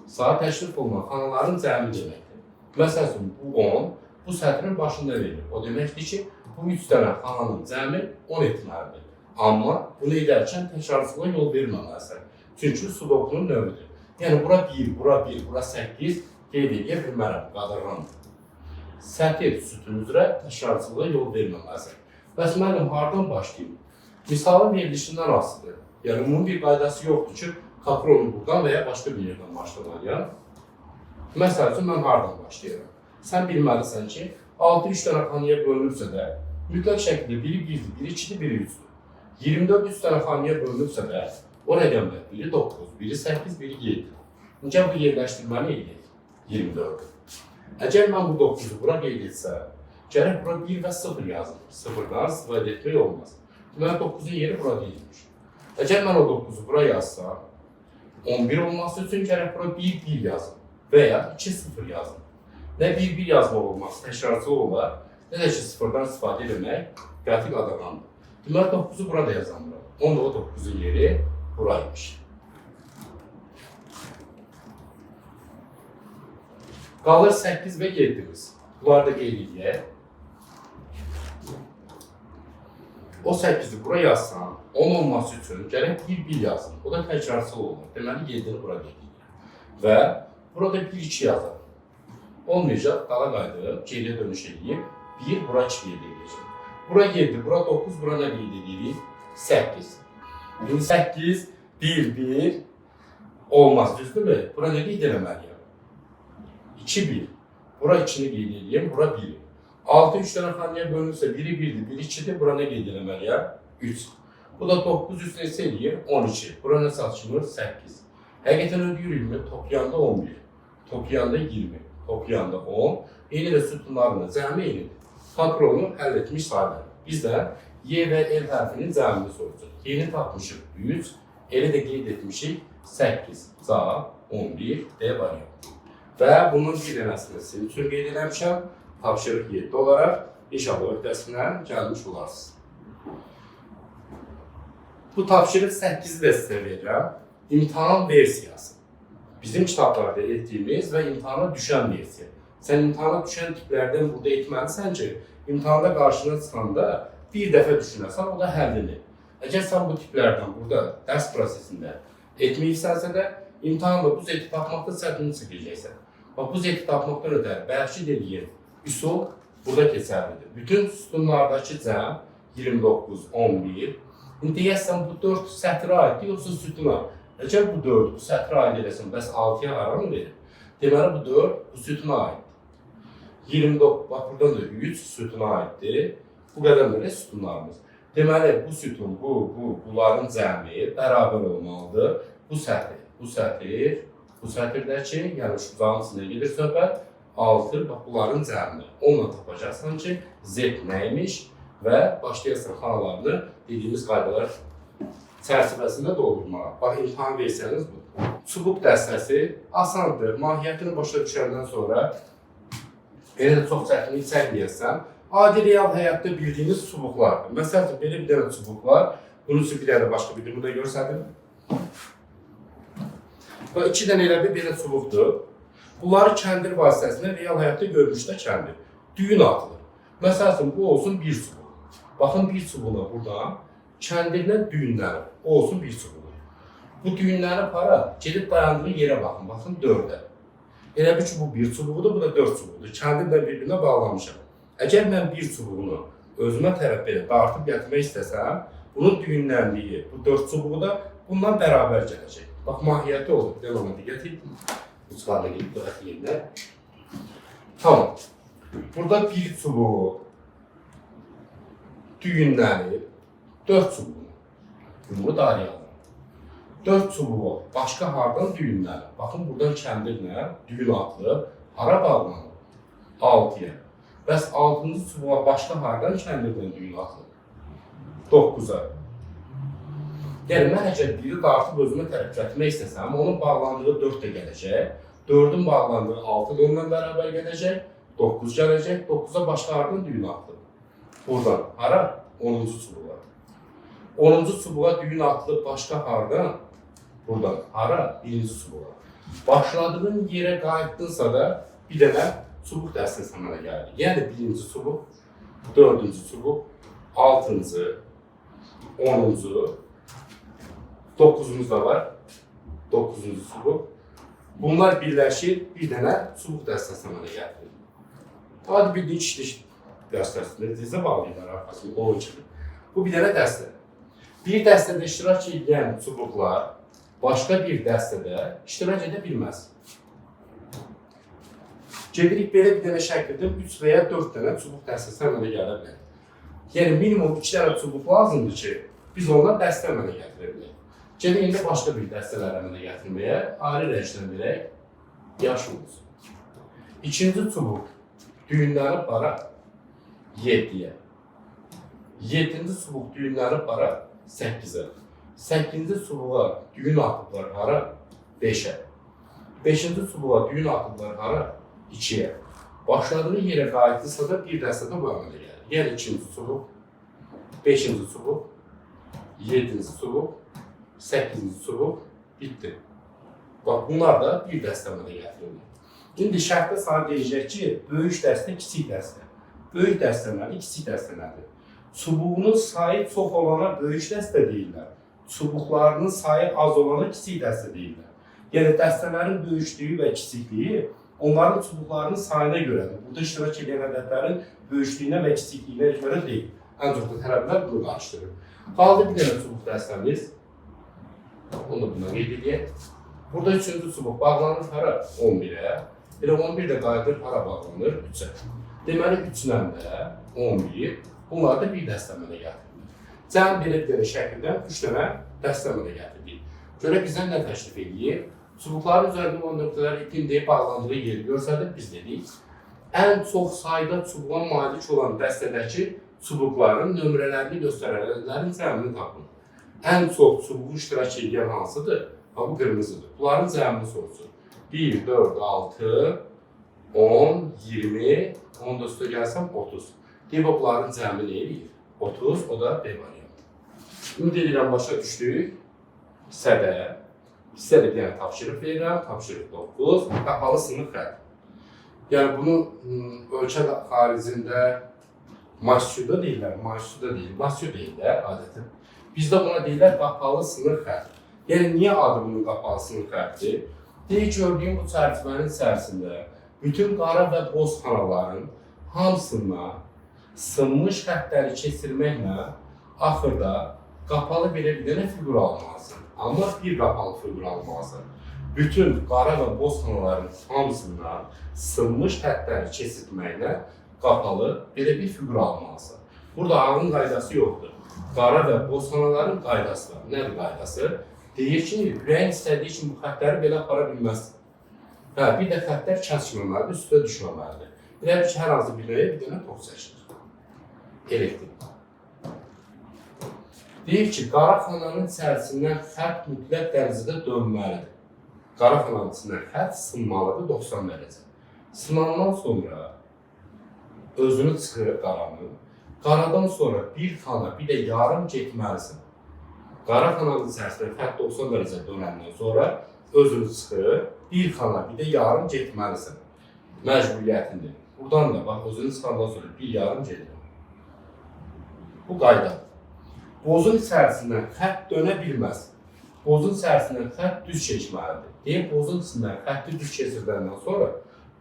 saat təşrif olunan xanaların cəmi deməkdir. Məsələn, bu 10, bu sətrin başında verilir. O deməkdir ki, bu 3 dənə xananın cəmi 10 etməlidir. Amma bunu edərkən təkrarçılığa yol verməməlisən. Çünki sudokunun növüdür. Yəni, bura 1, bura 1, bura 8 qeyd edə bilmərəm, qadağandır. Sətir sütun üzrə təkrarçılığa yol verməməlisən. Bəs mənim hardan başlayayım? Misalın verilişindən asılıdır. Yəni, bunun bir qaydası yoxdur ki, Kakuru'nu buradan və ya başqa bir yerdən başlamalıyam. Məsəl üçün, mən hardan başlayıram? Sən bilməlisən ki, 6-3 dənə xanaya bölünürsə də, mütləq şəkildə biri 1-dir, biri 2-dir, biri 3-dür. 24 3 dənə xanaya bölünürsə də, o rəqəmlər biri 9, biri 8, biri 7. Necə bu yerləşdirməni edirik? 24. Əgər mən bu 9-u bura qeyd etsəm, gərək bura 1 və 0 yazılır. 0-dan istifadə etmək olmaz. Deməli, 9-un yeri bura deyilmiş. Əgər mən o 9-u bura yazsam, 11 olması üçün gərək bura 1-1 yazım və ya 2-0 yazım. Nə 1-1 yazmaq olmaz, təkrarcı olar, nə də ki 0-dan istifadə etmək qəti qadağandır. Deməli, 9-u burada yazamıram. Onda o 9-un yeri buraymış. Qalır 8 və 7-miz. Bunları da qeyd edək. O 8-i bura yazsam, 10 olması üçün gərək 1-1 yazın. O da təkrarcı olur. Deməli, 7-ni bura qeyd edək. Və burada 1-2 yazalım. Olmayacaq, qala qaydı, qeydə dönüş edeyim. 1, bura 2 qeyd edəcəm. Bura 7, bura 9, bura nə qeyd edirik? 8. 8, 1, 1 olmaz, düzdürmü? Bura nə qeyd eləməliyəm? 2, 1. Bura 2-ni qeyd edeyim, bura 1. 6 3 dənə xanaya bölünürsə, biri 1-dir, biri 2-dir, bura nə qeyd eləməliyəm? 3. Bu da 9 üstünə neçə eləyir? 12. Bura nə saçılır? 8. Həqiqətən ödəyirikmi? Toplayanda 11. Toplayanda 20. Toplayanda 10. Eyni də sütunlarında cəmi eynidir. Kakuru'nu həll etmiş sayılır. Biz də Y və L hərfinin cəmini soracaq. Y'ni tapmışıq 3, L'ı da qeyd etmişik 8, C, 11, D variantı. Və bunun bir dənəsini sizin üçün qeyd eləmişəm. Tapşırıq 7 olaraq inşallah öhdəsindən gəlmiş olarsınız. Bu tapşırıq 8-i də sizə verirəm. İmtahan versiyası. Bizim kitablarda etdiyimiz və imtahana düşən versiya. Sən imtahana düşən tiplərdən burada etməlisən ki, imtahanda qarşına çıxanda bir dəfə düşünəsən, o da həllini. Əgər sən bu tiplərdən burada dərs prosesində etməyirsənsə də, imtahanda bu zeti tapmaqda çətinlik çəkəcəksən. Bax, bu zeti tapmaqdan ötəri bərkid edəyir. Üsul burada keçərlidir. Bütün sütunlardakı cəm 29, 11. İndi deyəsən bu 4 sətrə aiddir, yoxsa sütuna. Əgər bu 4 bu sətrə aid edəsən, bəs 6-ya haramı verir? Deməli bu 4 bu sütuna aiddir. 29, bax buradan da 3 sütuna aiddir. Bu qədərləri sütunlarımız. Deməli bu sütun, bunların cəmi bərabər olmalıdır. Bu sətirdəki, yəni şu uzağın içində gedir söhbət. 6, bax bunların cəmini. Onunla tapacaqsan ki, Z nəymiş və başlayasan xanalarını dediyimiz qaydalar çərçivəsində doldurmağa. Bax, imtahan versəniz bu. Çubuq dəstəsi asandır. Mahiyyətini başa düşəndən sonra elə də çox çətinlik çəkməyəsən, adi real həyatda bildiyiniz çubuqlardır. Məsələn, belə bir dənə çubuq var. Bunun üçün bir dənə başqa bir bunu da görsədim. Və 2 dənə elə bir belə çubuqdur. Bunları kəndir vasitəsilə real həyatda görmüşdə kəndir. Düyün atılır. Məsələn, bu olsun bir çubuq. Baxın, bir çubuğuna buradan kəndirlə düyünləri. O olsun bir çubuq. Bu düyünləri para gedib dayandığı yerə baxın. Baxın, 4-ə. Elə bir ki, bu bir çubuğudur, bu da 4 çubuqdur. Kəndirlə bir-birinə bağlamışam. Əgər mən bir çubuğunu özümə tərəf belə dartıb gətirmək istəsəm, bunun düyünləndiyi bu 4 çubuğu da bundan bərabər gələcək. Bax, mahiyyəti olur. Mən ona diqqət etdim. Uçlarla gedib dörət yerində. Tamam. Burada bir çubuğu düyünlənib 4 çubuğunu. Bunu darıyalım. 4 çubuğu başqa hardan düyünlənib. Baxın, buradan kəndirlə düyün atılıb. Hara bağlanıb? 6-ya. Bəs 6-cı çubuğa başqa hardan kəndirdən düyün atılıb? 9-a. Yəni, mən əgər biri dartıb özümə tərəf gətirmək istəsəm, onun bağlandığı 4 də gələcək, 4-ün bağlandığı 6 da onunla bərabər gələcək, 9 gələcək, 9-a başqa hardan düyün atılıb? Buradan, hara? 10-cu çubuğa. 10-cu çubuğa düyün atılıb başqa hardan? Buradan, hara? 1-ci çubuğa. Başladığın yerə qayıtdınsa da bir dənə çubuq dəstəsi əmələ gəlir. Yəni, 1-ci çubuq, 4-cü çubuq, 6-cı, 10-cu, 9-umuz da var. 9-cu çubuq. Bunlar birləşir, bir dənə çubuq dəstəsi əmələ gətirir. Adi bir dikişlik dəstəsidir. Dizə bağlayırlar arxasını, onun kimi. Bu bir dənə dəstə. Bir dəstədə iştirak edən çubuqlar başqa bir dəstədə iştirak edə bilməz. Gedirik belə bir dənə şəkildə 3 və ya 4 dənə çubuq dəstəsi əmələ gələ bilər. Yəni, minimum 2 dənə çubuq lazımdır ki, biz ondan dəstə əmələ gətirə bilək. Gedək indi başqa bir dəstələr əmələ gətirməyə, ayrı rəngdən verək, yaşıl olsun. 2-ci çubuq düyünləri para 7-yə. 7-ci çubuq düyünləri para 8-ə. 8-ci çubuğa düyün atıblar hara? 5-ə. 5-ci çubuğa düyün atıblar hara? 2-yə. Başladığı yerə qayıtdıysa da bir dəstədə bu əmələ gəlir. Yəni 2-ci çubuq, 5-ci çubuq, 7-ci çubuq, 8-ci çubuq, bitdi. Bax, bunlar da bir dəstə əmələ gətirilir. İndi şərtdə sana deyəcək ki, böyük dəstə, kiçik dəstə. Böyük dəstə nədir, kiçik dəstə nədir? Çubuğunun sayı çox olana böyük dəstə deyirlər. Çubuqlarının sayı az olana kiçik dəstə deyirlər. Yəni, dəstələrin böyüklüyü və kiçikliyi onların çubuqlarının sayına görədir. Burada iştirak edən ədədlərin böyüklüyünə və kiçikliyinə görə deyil. Ən çox da tələbələr bunu qarşıdırır. Qaldı bir dənə çubuq dəstəmiz. Onu da buna qeyd edək. Burada 3-cü çubuq bağlanır hara? 11-ə. Elə 11 də qayıdır hara bağlanır? 3-ə. Deməli, 3-lə də 11. Bunlar da bir dəstə əmələ gətirilir. Cəm belə bir dənə şəkildən 3 dənə dəstə əmələ gətirilir. Görə bizdən nə təşrif edir? Çubuqların üzərində olan nöqtələr ipin deyib bağlandığı yeri görsədir, biz dedik. Ən çox sayda çubuğa malik olan dəstədəki çubuqların nömrələrini göstərənlərin cəmini tapın. Ən çox çubuğu iştirak edən hansıdır? Bu qırmızıdır. Bunların cəmini sorulsun. 1, 4, 6, 10, 20, 10 da üstə gəlsəm 30. Deyib, bunların cəmi nə edir? 30, o da B variantı. Ümid edirəm, başa düşdük. Hissədə bir dənə tapşırıq verirəm. Tapşırıq 9. Qapalı sınıq xətt. Yəni, bunu ölkə xaricində masüda deyirlər, masüda deyil, masü deyirlər adətən. Bizdə buna deyirlər qapalı sınıq xətt. Yəni, niyə adı bunun qapalı sınıq xəttir? Deyək, gördüyüm bu çərçivənin içərisində bütün qara və boz xanaların hamısına sınmış xəttləri keçirməklə axırda qapalı belə bir dənə fiqur almalısın. Amma bir qapalı fiqur almalısın. Bütün qara və boz xanaların hamısından sınmış xəttləri keçirməklə qapalı belə bir fiqur almalısın. Burada ağın qaydası yoxdur. Qara və boz xanaların qaydası var. Nədir qaydası? Deyir ki, ürəyin istədiyi kimi bu xəttləri belə apara bilməzsin. Bir də xəttlər kəsməməlidir, üstə düşməməlidir. Elə ki, hər hansı bir rəyə bir dənə tox çəkilir. Elektrik. Deyir ki, qara xananın içərisindən xətt mütləq dərəcədə dönməlidir. Qara xananın içindən xətt sınmalıdır 90 dərəcə. Sınandan sonra özünü çıxır qaranın. Qaradan sonra bir xana, bir də yarım getməlisin. Qara xananın içərisindən xətt 90 dərəcə dönəndən sonra özünü çıxır, bir xana, bir də yarım getməlisin. Məcburiyyətindir. Buradan da bax, özünü çıxandan sonra bir yarım gedir. Bu qaydadır. Bozun içərisindən xətt dönə bilməz. Bozun içərisindən xətt düz keçməlidir. Deyib, bozun içindən xətti düz keçirdəndən sonra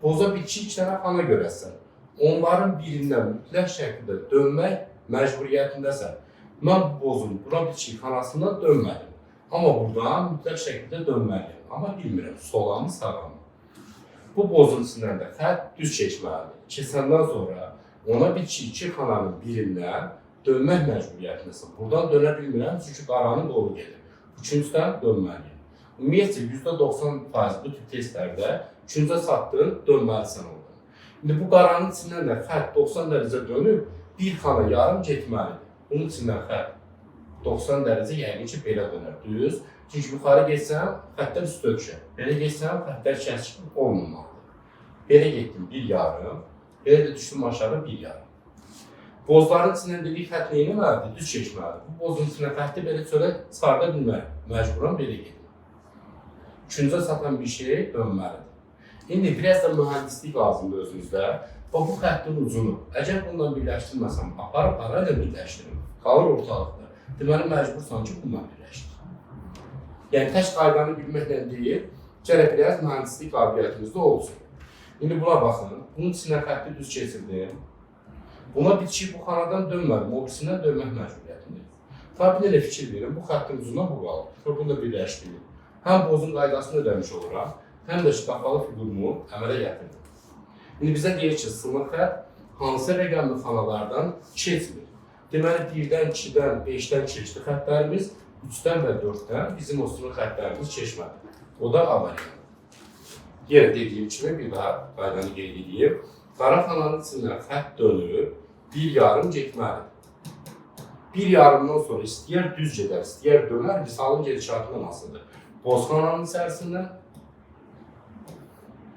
boza bitki 2 dənə xana görəsən. Onların birindən mütləq şəkildə dönmək məcburiyyətindəsən. Mən bu bozun bura bitki xanasından dönmədim. Amma buradan mütləq şəkildə dönməliyim. Amma bilmirəm, sola mı, sağa mı? Bu bozun içindən də xətt düz keçməlidir. Keçəndən sonra ona bitki 2 xananın birindən dönmək məcburiyyətindəsən. Buradan dönə bilmirəm, çünki qaranın qolu gedir. Üçüncüdən dönməliyim. Ümumiyyətlə %90% bu tip testlərdə üçüncə çatdın, dönməlisən oradan. İndi bu qaranın içindən də xətt 90 dərəcə dönüb, bir xana yarım getməlidir. Bunun içindən xətt 90 dərəcə yəqin ki, belə dönər, düz. Çünki yuxarı geçsəm, xəttlər üstə düşər. Belə geçsəm, xəttlər kəskin olmamalıdır. Belə getdim, bir yarım. Belə də düşdüm aşağı, bir yarım. Bozların içindən dedik xətt neyini verdi? Düz keçməlidir. Bu bozun içindən xətti belə çölə çıxarda bilmərəm. Məcburan belə gedir. Üçüncə satan bir şey dönməlidir. İndi biraz da mühəndislik lazımdır özünüzdə. Bax, bu xəttin ucunu. Əgər bununla birləşdirməsəm, aparıb parayla birləşdirim. Qalır ortalıqda. Deməli, məcbursan ki, bununla birləşdir. Yəni, tək qaydanı bilməklə deyil, gərək biraz mühəndislik qabiliyyətinizdə olsun. İndi buna baxın. Bunun içindən xətti düz keçirdim. Buna bitki bu xanadan dönmədim, o birisindən dönmək məcburiyyətindəyim. Tabi elə fikir verin, bu xəttin ucuna bu qalır. Bunu da birləşdirim. Həm bozun qaydasını ödəmiş oluram, həm də ştafalı figurumu əmələ gətirdim. İndi bizə deyir ki, sınır xətt hansı rəqəmli xanalardan keçmir. Deməli, 1-dən, 2-dən, 5-dən keçdi xəttlərimiz, 3-dən və 4-dən bizim o sınır xəttlərimiz keçmədi. O da A variantı. Yenə dediyim kimi bir daha qaydanı qeyd edeyim. Qara xananın içindən xətt dönüb, bir yarım getməlidir. Bir yarımdan sonra istəyər düz gedər, istəyər dönər, misalın gedişatından asılıdır. Boz xananın içərisindən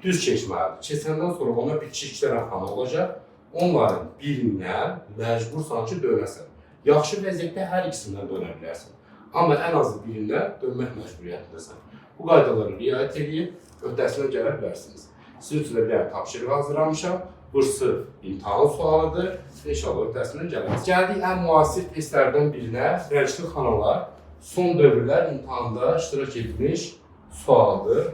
düz keçməlidir. Keçəndən sonra ona bitki 2 dənə xana olacaq. Onların birindən məcbursan ki, dönəsən. Yaxşı vəziyyətdə hər ikisindən dönə bilərsən. Amma ən azı birindən dönmək məcburiyyətindəsən. Bu qaydaları riayət edib, öhdəsindən gələ bilərsiniz. Sizin üçün də bir tapşırıq hazırlamışam. Burası imtahan sualıdır. İnşallah öhdəsindən gəliriz. Gəldik ən müasir testlərdən birinə. Rəngli xanalar son dövrlər imtahanda iştirak etmiş sualdır.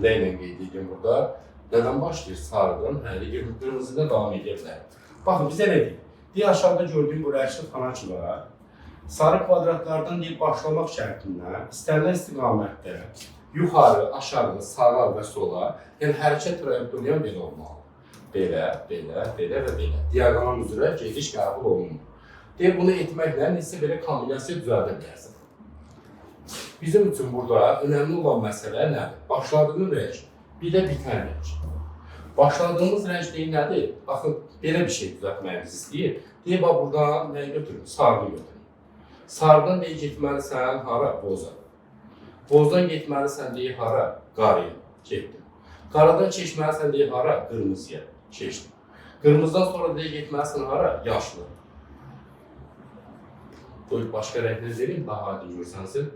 Nə ilə qeyd edeyim burada? Nədən başlayır? Sarıdan, qırmızıdan davam edə bilər. Baxın, bizə nə deyir? Deyir, aşağıda gördüyüm bu rəngli xana ki var. Sarı kvadratlardan deyib başlamaq şərtindən istənilən istiqamətdə yuxarı, aşağı, sağa və sola, yəni hərəkət trayektoriyan belə olmalı. Belə, belə, belə və belə. Diaqonal üzrə gediş qəbul olunur. Deyir, bunu etməklə neçə belə kombinasiya düzəldə bilərsən. Bizim üçün burada önəmli olan məsələ nədir? Başladığın rəng, bir də bitən rəng. Başladığımız rəng deyil nədir? Baxın, belə bir şey düzəltməyimiz istəyir. Deyir, bax, buradan nəyi götürün? Sarını götürün. Sarıdan deyir, getməlisən, hara? Boza. Bozdan getməlisən deyir, hara? Qarıya. Getdim. Qaradan keçməlisən deyir, hara? Qırmızıya. Keçdim. Qırmızıdan sonra deyir, getməlisən, hara? Yaşlı. Buyur, başqa rənglər vereyim, daha adi görsənsin.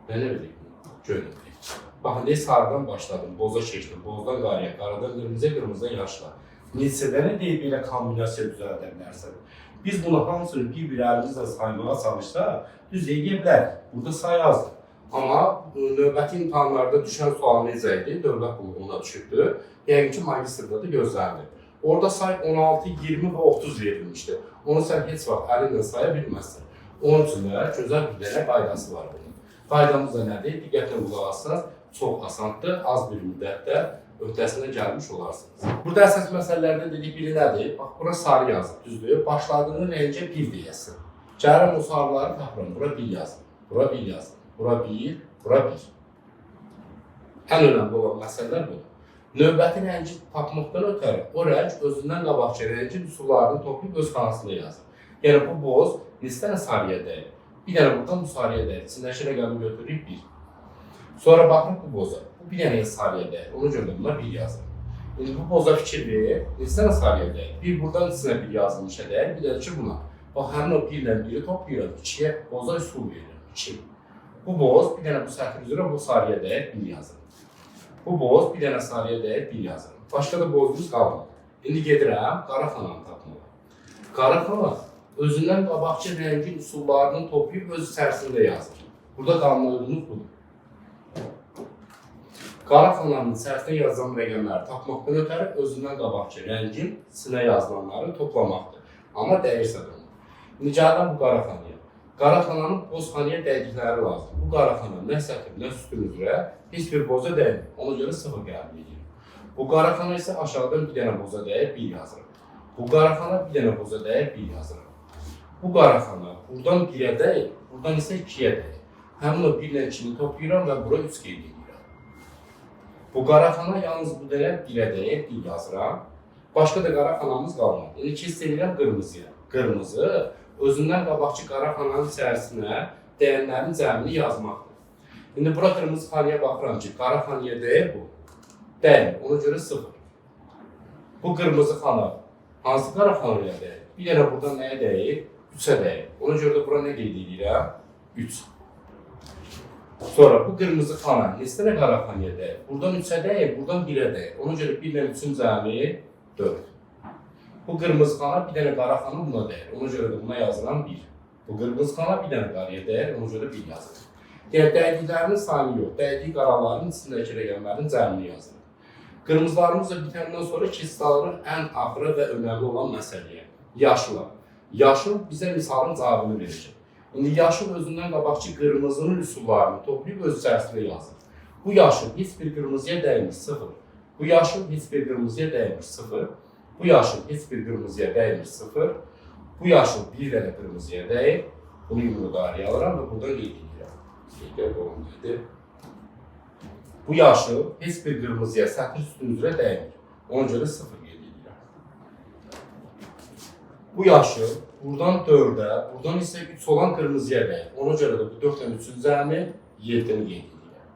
Mən nə biləyim? Gönül. Baxın, deyir, sarıdan başladım, boza keçdim, bozdan qarıya, qaradan qırmızıya, qırmızıdan yaşlı. Neçədə deyir, belə kombinasiya düzəldə bilərsən. Biz bunu hamısını bir-bir əlimizlə saymağa çalışsa, düz edə bilərik. Burada say azdır. Amma növbəti imtahanlarda düşən sual necə idi? Dövlət qulluğuna düşübdü. Yəqin ki, magistrda da gözləndi. Orada say 16, 20 və 30 verilmişdi. Onu sən heç vaxt əlinlə saya bilməzsən. Onun üçün də gözəl bir dənə qaydası var bunun. Qaydamız da nədir? Diqqətlə qulaq assanız, çox asandır, az bir müddətdə öhdəsindən gəlmiş olarsınız. Burada əsas məsələlərdən dedik biri nədir? Bax, bura sarı yazıb, düzdür. Başladığını rəngə 1 deyəsin. Gəlirəm o sarıları tapıram, bura 1 yazın, bura 1 yazın. Bura 1, bura 1. Ən önəmli olan məsələlər budur. Növbəti rəngi tapmaqdan ötəri, o rəng özündən qabaqçı rəngin üsullarını toplayıb öz xanasında yazır. Yəni, bu boz neçə dənə sarıya dəyir? Bir dənə buradan bu sarıya dəyir. İçindəki rəqəmi götürürük 1. Sonra baxırıq bu boza. Bu bir dənə sarıya dəyir. Ona görə də bunlar 1 yazılır. İndi bu boza fikir ver. Neçə dənə sarıya dəyir? Bir buradan içinə 1 yazılmışa dəyir. Bir də ki buna. Bax, həmin o 1 ilə 1-i toplayırıq. 2-yə boza üsul verir. 2. Bu boz bir dənə bu sətr üzrə bu sarıya dəyir 1 yazılır. Bu boz bir dənə sarıya dəyir 1 yazılır. Başqa da bozumuz qalmadı. İndi gedirəm qara xananı tapmağa. Qara xana özündən qabaqçı rəngin üsullarını toplayıb öz içərisində yazır. Burada qanunumuz budur. Qara xananın içərisində yazılan rəqəmləri tapmaqdan ötəri özündən qabaqçı rəngin içinə yazılanları toplamaqdır. Amma dəyirsə də onu. İndi gəldim bu qara xanaya. Qara xananın boz xanaya dəydikləri lazım. Bu qara xana nə sətr, nə sütun üzrə heç bir boza dəymir. Ona görə 0 qəbul edir. Bu qara xana isə aşağıdan bir dənə boza dəyir 1 yazırıq. Bu qara xana bir dənə boza dəyir 1 yazırıq. Bu qara xana buradan 1-ə dəyir, buradan isə 2-yə dəyir. Həmin o 1 ilə 2-ni toplayıram və bura 3 qeyd edirəm. Bu qara xana yalnız bu dənə 1-ə dəyir 1 yazıram. Başqa da qara xanamız qalmadı. İndi keç edirəm qırmızıya. Qırmızı özündən qabaqçı qara xananın içərisinə dəyənlərin cəmini yazmaqdır. İndi bura qırmızı xanaya baxıram ki, qara xanaya dəyir bu. Dəyir, ona görə 0. Bu qırmızı xana hansı qara xanaya dəyir? Bir dənə buradan nəyə dəyir? 3-ə dəyir. Ona görə də bura nə qeyd edirəm? 3. Sonra bu qırmızı xana neçə dənə qara xanaya dəyir? Buradan 3-ə dəyir, buradan 1-ə dəyir. Ona görə 1 ilə 3-ün cəmi 4. Bu qırmızı xana bir dənə qara xana buna dəyir. Ona görə də buna yazılan 1. Bu qırmızı xana bir dənə qaraya dəyir. Ona görə 1 yazılır. Yəni dəydiklərinin sayını yox, dəydiyi qaraların içindəki rəqəmlərin cəmini yazılır. Qırmızılarımızla bitəndən sonra keçid alırıq ən axırı və önəmli olan məsələyə. Yaşıla. Yaşıl bizə misalın cavabını verir. İndi yaşıl özündən qabaqçı qırmızının üsullarını toplayıb öz içərisində yazır. Bu yaşıl heç bir qırmızıya dəymir 0. Bu yaşıl heç bir qırmızıya dəymir 0. Bu yaşıl heç bir qırmızıya dəymir 0. Bu yaşıl bir dənə qırmızıya dəyir. Bunu yumru qarıya alıram və buradan qeyd edirəm. Bu yaşıl heç bir qırmızıya sətr sütun üzrə dəymir. Ona görə 0 qeyd edirəm. Bu yaşıl buradan 4-ə, buradan isə 3 olan qırmızıya dəyir. Ona görə də bu 4-dən 3-ün cəmi 7-ni qeyd edirəm.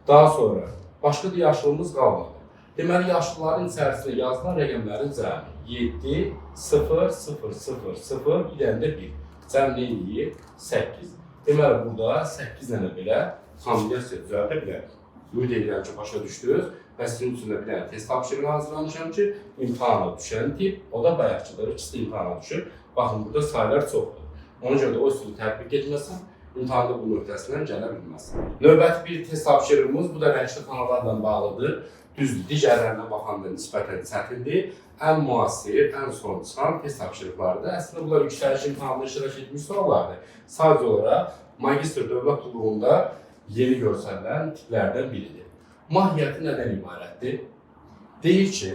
Daha sonra başqa da yaşılımız qalmadı. Deməli, yaşılların içərisində yazılan rəqəmlərin cəmi 7, 0, 0, 0, 0, bir dənə də 1. Cəmi nə edir? 8. Deməli, burada 8 dənə belə kombinasiya düzəldə bilərik. Ümid edirəm ki, başa düşdünüz və sizin üçün də bir dənə test tapşırığı hazırlamışam ki, imtahana düşən tip, o da bayaqçıdır, ikisi də imtahana düşür. Baxın, burada sayılar çoxdur. Ona görə də o üsulu tətbiq etməsən, imtahanda bu nöqtəsindən gələ bilməzsən. Növbəti bir test tapşırığımız, bu da rəngli xanalarla bağlıdır. Düzdür, digərlərinə baxanda nisbətən çətindir. Ən müasir, ən son çıxan test tapşırıqlarıdır. Əslində, bunlar yüksəliş imtahanında iştirak etmiş suallardır. Sadəcə olaraq, magistr dövlət qulluğunda yeni görsənilən tiplərdən biridir. Mahiyyəti nədən ibarətdir? Deyir ki,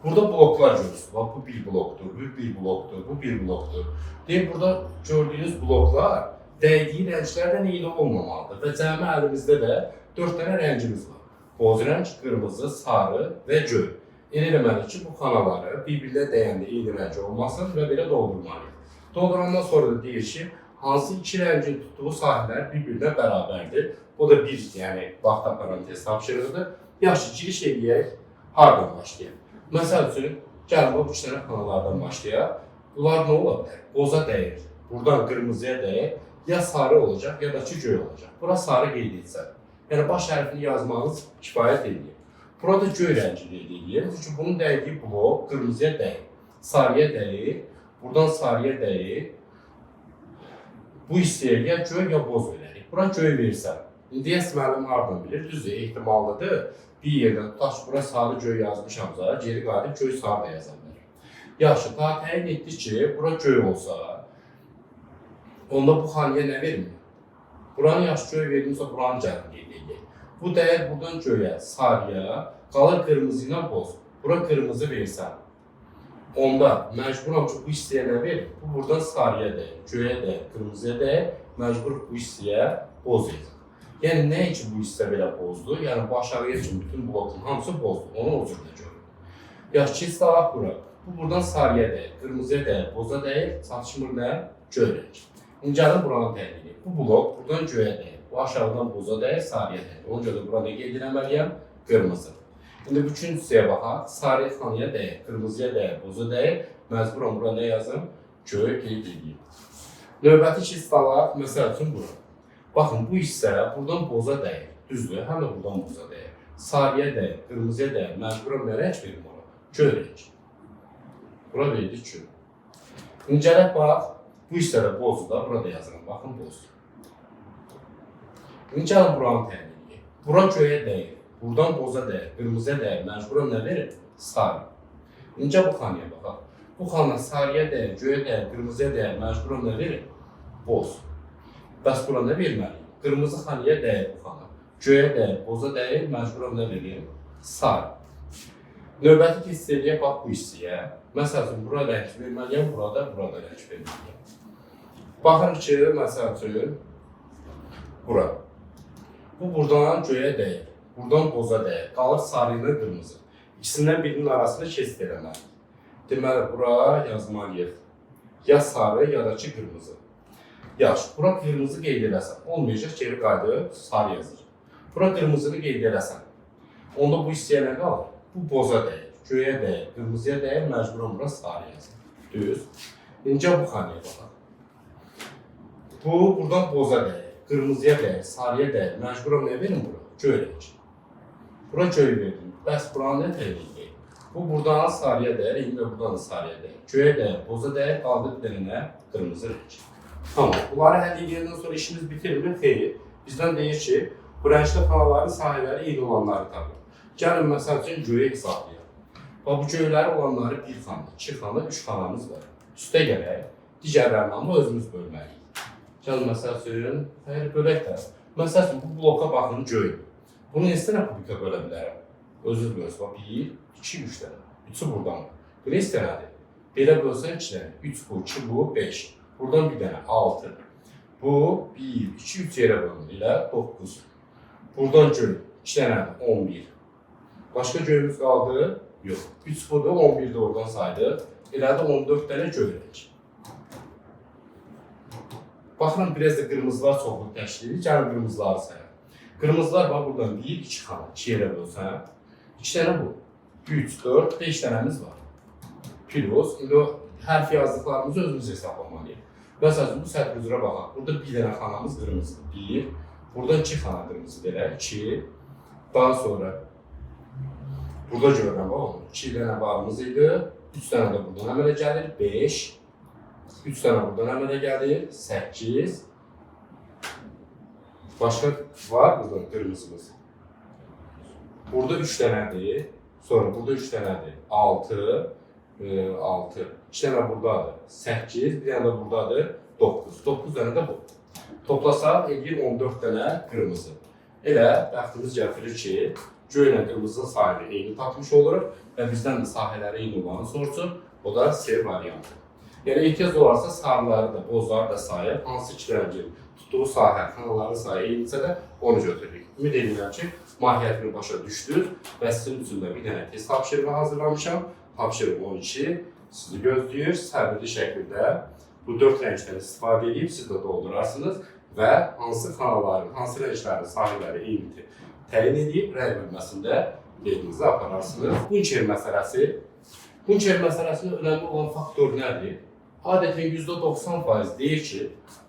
burada bloklar görürsünüz. Bu bir blokdur, bu bir blokdur, bu bir blokdur. Deyir, burada gördüyünüz bloklar dəydiyi rənglərdən eyni olmamalıdır və cəmi əlimizdə də 4 dənə rəngimiz var. Boz rəng, qırmızı, sarı və göy. Elə eləməliyik ki, bu xanaları bir-birlə dəyəndə eyni rəng olmasın və belə doldurmalıyıq. Doldurandan sonra da deyir ki, hansı iki rəngin tutduğu sahələr bir-birinə bərabərdir. Bu da bir, yəni vaxt aparan test tapşırığıdır. Yaxşı, giriş edək, hardan başlayaq? Məsəl üçün, gəlin bu 3 dənə xanalardan başlayaq. Bunlar nə ola bilər? Boza dəyir, buradan qırmızıya dəyir, ya sarı olacaq, ya da ki göy olacaq. Bura sarı qeyd etsə. Yəni, baş hərfini yazmanız kifayət edir. Burada göy rəngi qeyd edir. Çünki bunun dəydiyi blok qırmızıya dəyir, sarıya dəyir, buradan sarıya dəyir. Bu hissəyə ya göy, ya boz verərik. Bura göy versən. İndi deyəs müəllim hardan bilir? Düzdür, ehtimallıdır. Bir yerdən tutaq, bura sarı göy yazmışamsa, geri qalib göy sarı da yaza bilər. Yaxşı, daha təyin etdik ki, bura göy olsa, onda bu xanaya nə vermir? Buranın yaxşı göy verdimsə, buranın cəmi qeyd edir. Bu dəyər buradan göyə, sarıya, qalır qırmızı ilə boz. Bura qırmızı versən, onda məcburam ki, bu hissəyə nə verir? Bu buradan sarıya dəyir, göyə dəyir, qırmızıya dəyir, məcbur bu hissəyə boz verir. Yəni, nə üçün bu hissə belə bozdur? Yəni, bu aşağıya üçün bütün blokun hamısı bozdur. Onu o cürdə görür. Yaxşı, keçid alaq bura. Bu buradan sarıya dəyir, qırmızıya dəyir, boza dəyir, çatışmır nə? göy rengi. İndi gəlin buranı təyin edək. Bu blok buradan göyə dəyir. Bu aşağıdan boza dəyir, sarıya dəyir. Ona görə də bura nə qeyd eləməliyəm? Qırmızı. İndi bu üçüncüsüyə baxaq. Sarı xanaya dəyir, qırmızıya dəyir, boza dəyir. Məcburam bura nə yazım? Göy qeyd edeyim. Növbəti iki istalaq, məsəl üçün bura. Baxın, bu hissə buradan boza dəyir. Düzdür, həm də buradan boza dəyir. Sarıya dəyir, qırmızıya dəyir. Məcburam nə rəng verim ona? Göy rengi. Bura verdik göy. İndi gələk bax, bu hissədə bozu da burada yazıram. Baxın, boz. İndi gəlin buranı təyin edək. Bura göyə dəyir, buradan boza dəyir, qırmızıya dəyir. Məcburam nə verir? Sarı. İndi bu xanaya baxaq. Bu xana sarıya dəyir, göyə dəyir, qırmızıya dəyir. Məcburam nə verir? Boz. Bəs bura nə verməliyim? Qırmızı xanaya dəyir bu xana. Göyə dəyir, boza dəyir. Məcburam nə verir? Sarı. Növbəti hissəliyə bax bu hissəyə. Məsəl üçün, bura rəng verməliyəm, burada rəng verməliyəm. Baxın ki, məsəl üçün, bura. Bu buradan göyə dəyir, buradan boza dəyir. Qalır sarı ilə qırmızı. İkisindən birinin arasında kesit eləməliyik. Deməli, bura yazmalıyıq. Ya sarı, ya da ki, qırmızı. Yaxşı, bura qırmızı qeyd eləsən. Olmayacaq, geri qayıdıb, sarı yazır. Bura qırmızını qeyd eləsən. Onda bu hissəyə nə qalır? Bu boza dəyir, göyə dəyir, qırmızıya dəyir, məcburam bura sarı yazır. Düz. İncə bu xanaya baxaq. Bu, buradan boza dəyir, qırmızıya dəyir, sarıya dəyir. Məcburam nə verim bura? Göy rengi. Bura göy verdim. Bəs buranı nə təyin? Bu, buradan sarıya dəyir, indi də buradan sarıya dəyir. Göyə dəyir, boza dəyir, qaldı bir dənə qırmızı rengi. Tamam. Bunları həll edəndən sonra işimiz bitirmir? Xeyr. Bizdən deyir ki, bu rəngli xanaların sahələri eyni olanları tapır. Gəlin, məsəl üçün, göyü hesablayaq. Bu göyləri olanları bir xana, iki xana, üç xanamız var. Üstə gələk, digərlərini amma özümüz bölməliyik. Gəlin, məsəl üçün, bölək də. Məsəl üçün, bu bloka baxın, göy. Bunu neçə dənə kubika bölə bilərəm? Özünüz bölsün. 1, 2, 3 dənə. 3'ü buradan. Bu neçə dənədir? Belə bölsən 2 dənə. 3 bu, 2 bu, 5. Buradan bir dənə 6. Bu 1, 2, 3 yerə bölünür ilə 9. Buradan göy 2 dənədir 11. Başqa göyümüz qaldı? Yox. 3 budur, 11 də oradan saydı. Elədi 14 dənə göy rengi. Baxın, biraz da qırmızılar çoxluq təşkil edir. Gəlin qırmızıları sayaq. Qırmızılar bax buradan 1, 2 xana, 2 yerə bölsən. 2 dənə bu. 3, 4, 5 dənəmiz var. Plus, indi o hərf yazdıqlarımızı özümüz hesablamalıyıq. Məsələn, bu sətr üzrə baxaq. Burada bir dənə xanamız qırmızıdır. 1, buradan 2 xana qırmızı deyək. 2, daha sonra burada görürəm, bax, 2 dənə barımız idi. 3 dənə də buradan əmələ gəlir. 5, 3 dənə buradan əmələ gəlir. 8, başqa var buradan qırmızımız. Burada 3 dənədir. Sonra burada 3 dənədir. 6, 6. 2 dənə buradadır. 8, bir dənə də buradadır. 9. 9 dənə də bu. Toplasaq, edir 14 dənə qırmızı. Elə bəxtimiz gətirir ki, göy ilə qırmızının sahəni eyni tapmış oluruq və bizdən də sahələri eyni olanı sorsun. O da C variantı. Yəni, ehtiyac olarsa sarıları da, bozları da sayıb, hansı iki rəngin tutduğu sahə, xanaların sayı eynisə də onu götürürük. Ümid edirəm ki, mahiyyətini başa düşdünüz və sizin üçün də bir dənə test tapşırığı hazırlamışam. Tapşırıq 12 sizi gözləyir. Səbirli şəkildə bu 4 rəngdən istifadə edib siz də doldurarsınız və hansı xanaların, hansı rənglərin sahələri eynidir təyin edib rəng bölməsində yerinizi apararsınız. Bunker məsələsi. Bunker məsələsində önəmli olan faktor nədir? Adətən %90% deyir ki,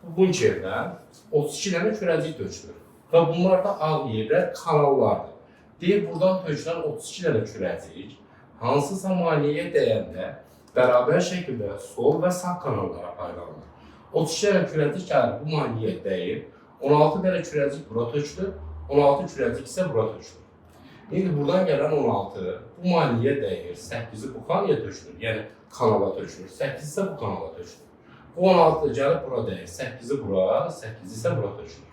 bu bunkerdən 32 dənə kürəcik tökülür. Və bunlar da ağ yerlər kanallardır. Deyir, buradan tökülən 32 dənə kürəcik hansısa maneəyə dəyəndə bərabər şəkildə sol və sağ kanallara paylanır. 32 dənə kürəcik gəlir bu maneəyə dəyir, 16 dənə kürəcik bura tökülür, 16 kürəcik isə bura tökülür. İndi buradan gələn 16 bu maneəyə dəyir, 8-i bu xanaya tökülür, yəni kanala tökülür, 8 isə bu kanala tökülür. Bu 16 gəlib bura dəyir, 8-i bura, 8 isə bura tökülür.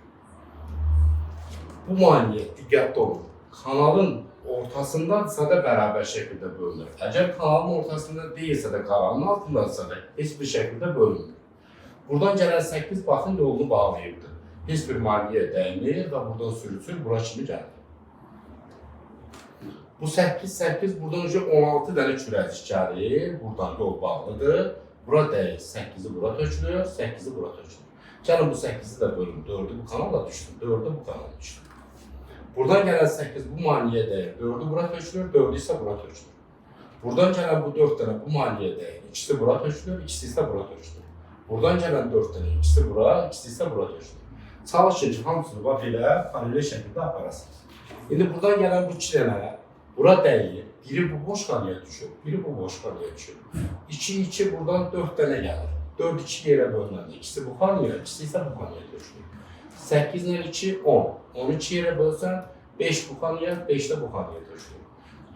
Bu maneə diqqətli olun. Kanalın ortasındadırsa da bərabər şəkildə bölünür. Əgər kanalın ortasında deyilsə də, qaranın altındadırsa da heç bir şəkildə bölünmür. Buradan gələn 8 baxın yolunu bağlayıbdır. Heç bir maneəyə dəymir və buradan sürücül bura kimi gəlir. Bu 8 buradan 16 dənə kürəcik gəlir, buradan yol bağlıdır Bura dəyir, 8-i bura tökülür, 8-i bura tökülür. Gəlin bu 8-i də bölün, 4-ü bu kanala düşsün, 4-ü bu kanala düşsün. Buradan gələn 8 bu maneəyə dəyir, 4-ü bura tökülür, 4-ü isə bura tökülür. Buradan gələn bu 4 dənə bu maneəyə dəyir, ikisi bura tökülür, ikisi isə bura tökülür. Buradan gələn 4 dənə, ikisi bura, ikisi isə bura tökülür. Çalışın ki, hamısını bax elə paralel şəkildə aparasınız. İndi buradan gələn bu 2 dənə bura dəyir, biri bu boş qalıya düşür, biri bu boş qalıya düşür. 2, 2 buradan 4 dənə gəlir. 4, 2 yerə bölünəndə, ikisi bu qalıya, ikisi isə bu qalıya düşür. 8 ilə 2, 10. 12 yerə bölsən, 5 bu qalıya, 5 də bu qalıya düşür.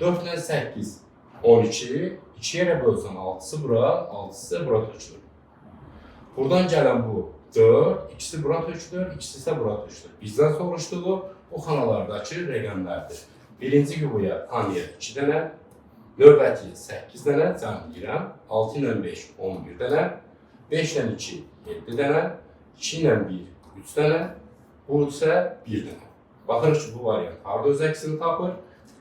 4 ilə 8, 12. 2 yerə bölsən, 6-sı bura, 6-sı isə bura tökülür. Buradan gələn bu 4, ikisi bura tökülür, ikisi isə bura tökülür. Bizdən soruşduğu bu xanalardakı rəqəmlərdir. Birinci yuvuya xanaya 2 dənə, növbəti 8 dənə, cəm deyirəm, 6 ilə 5, 11 dənə, 5 ilə 2, 7 dənə, 2 ilə 1, 3 dənə, bu isə 1 dənə. Baxırıq ki, bu variant harada öz əksini tapır?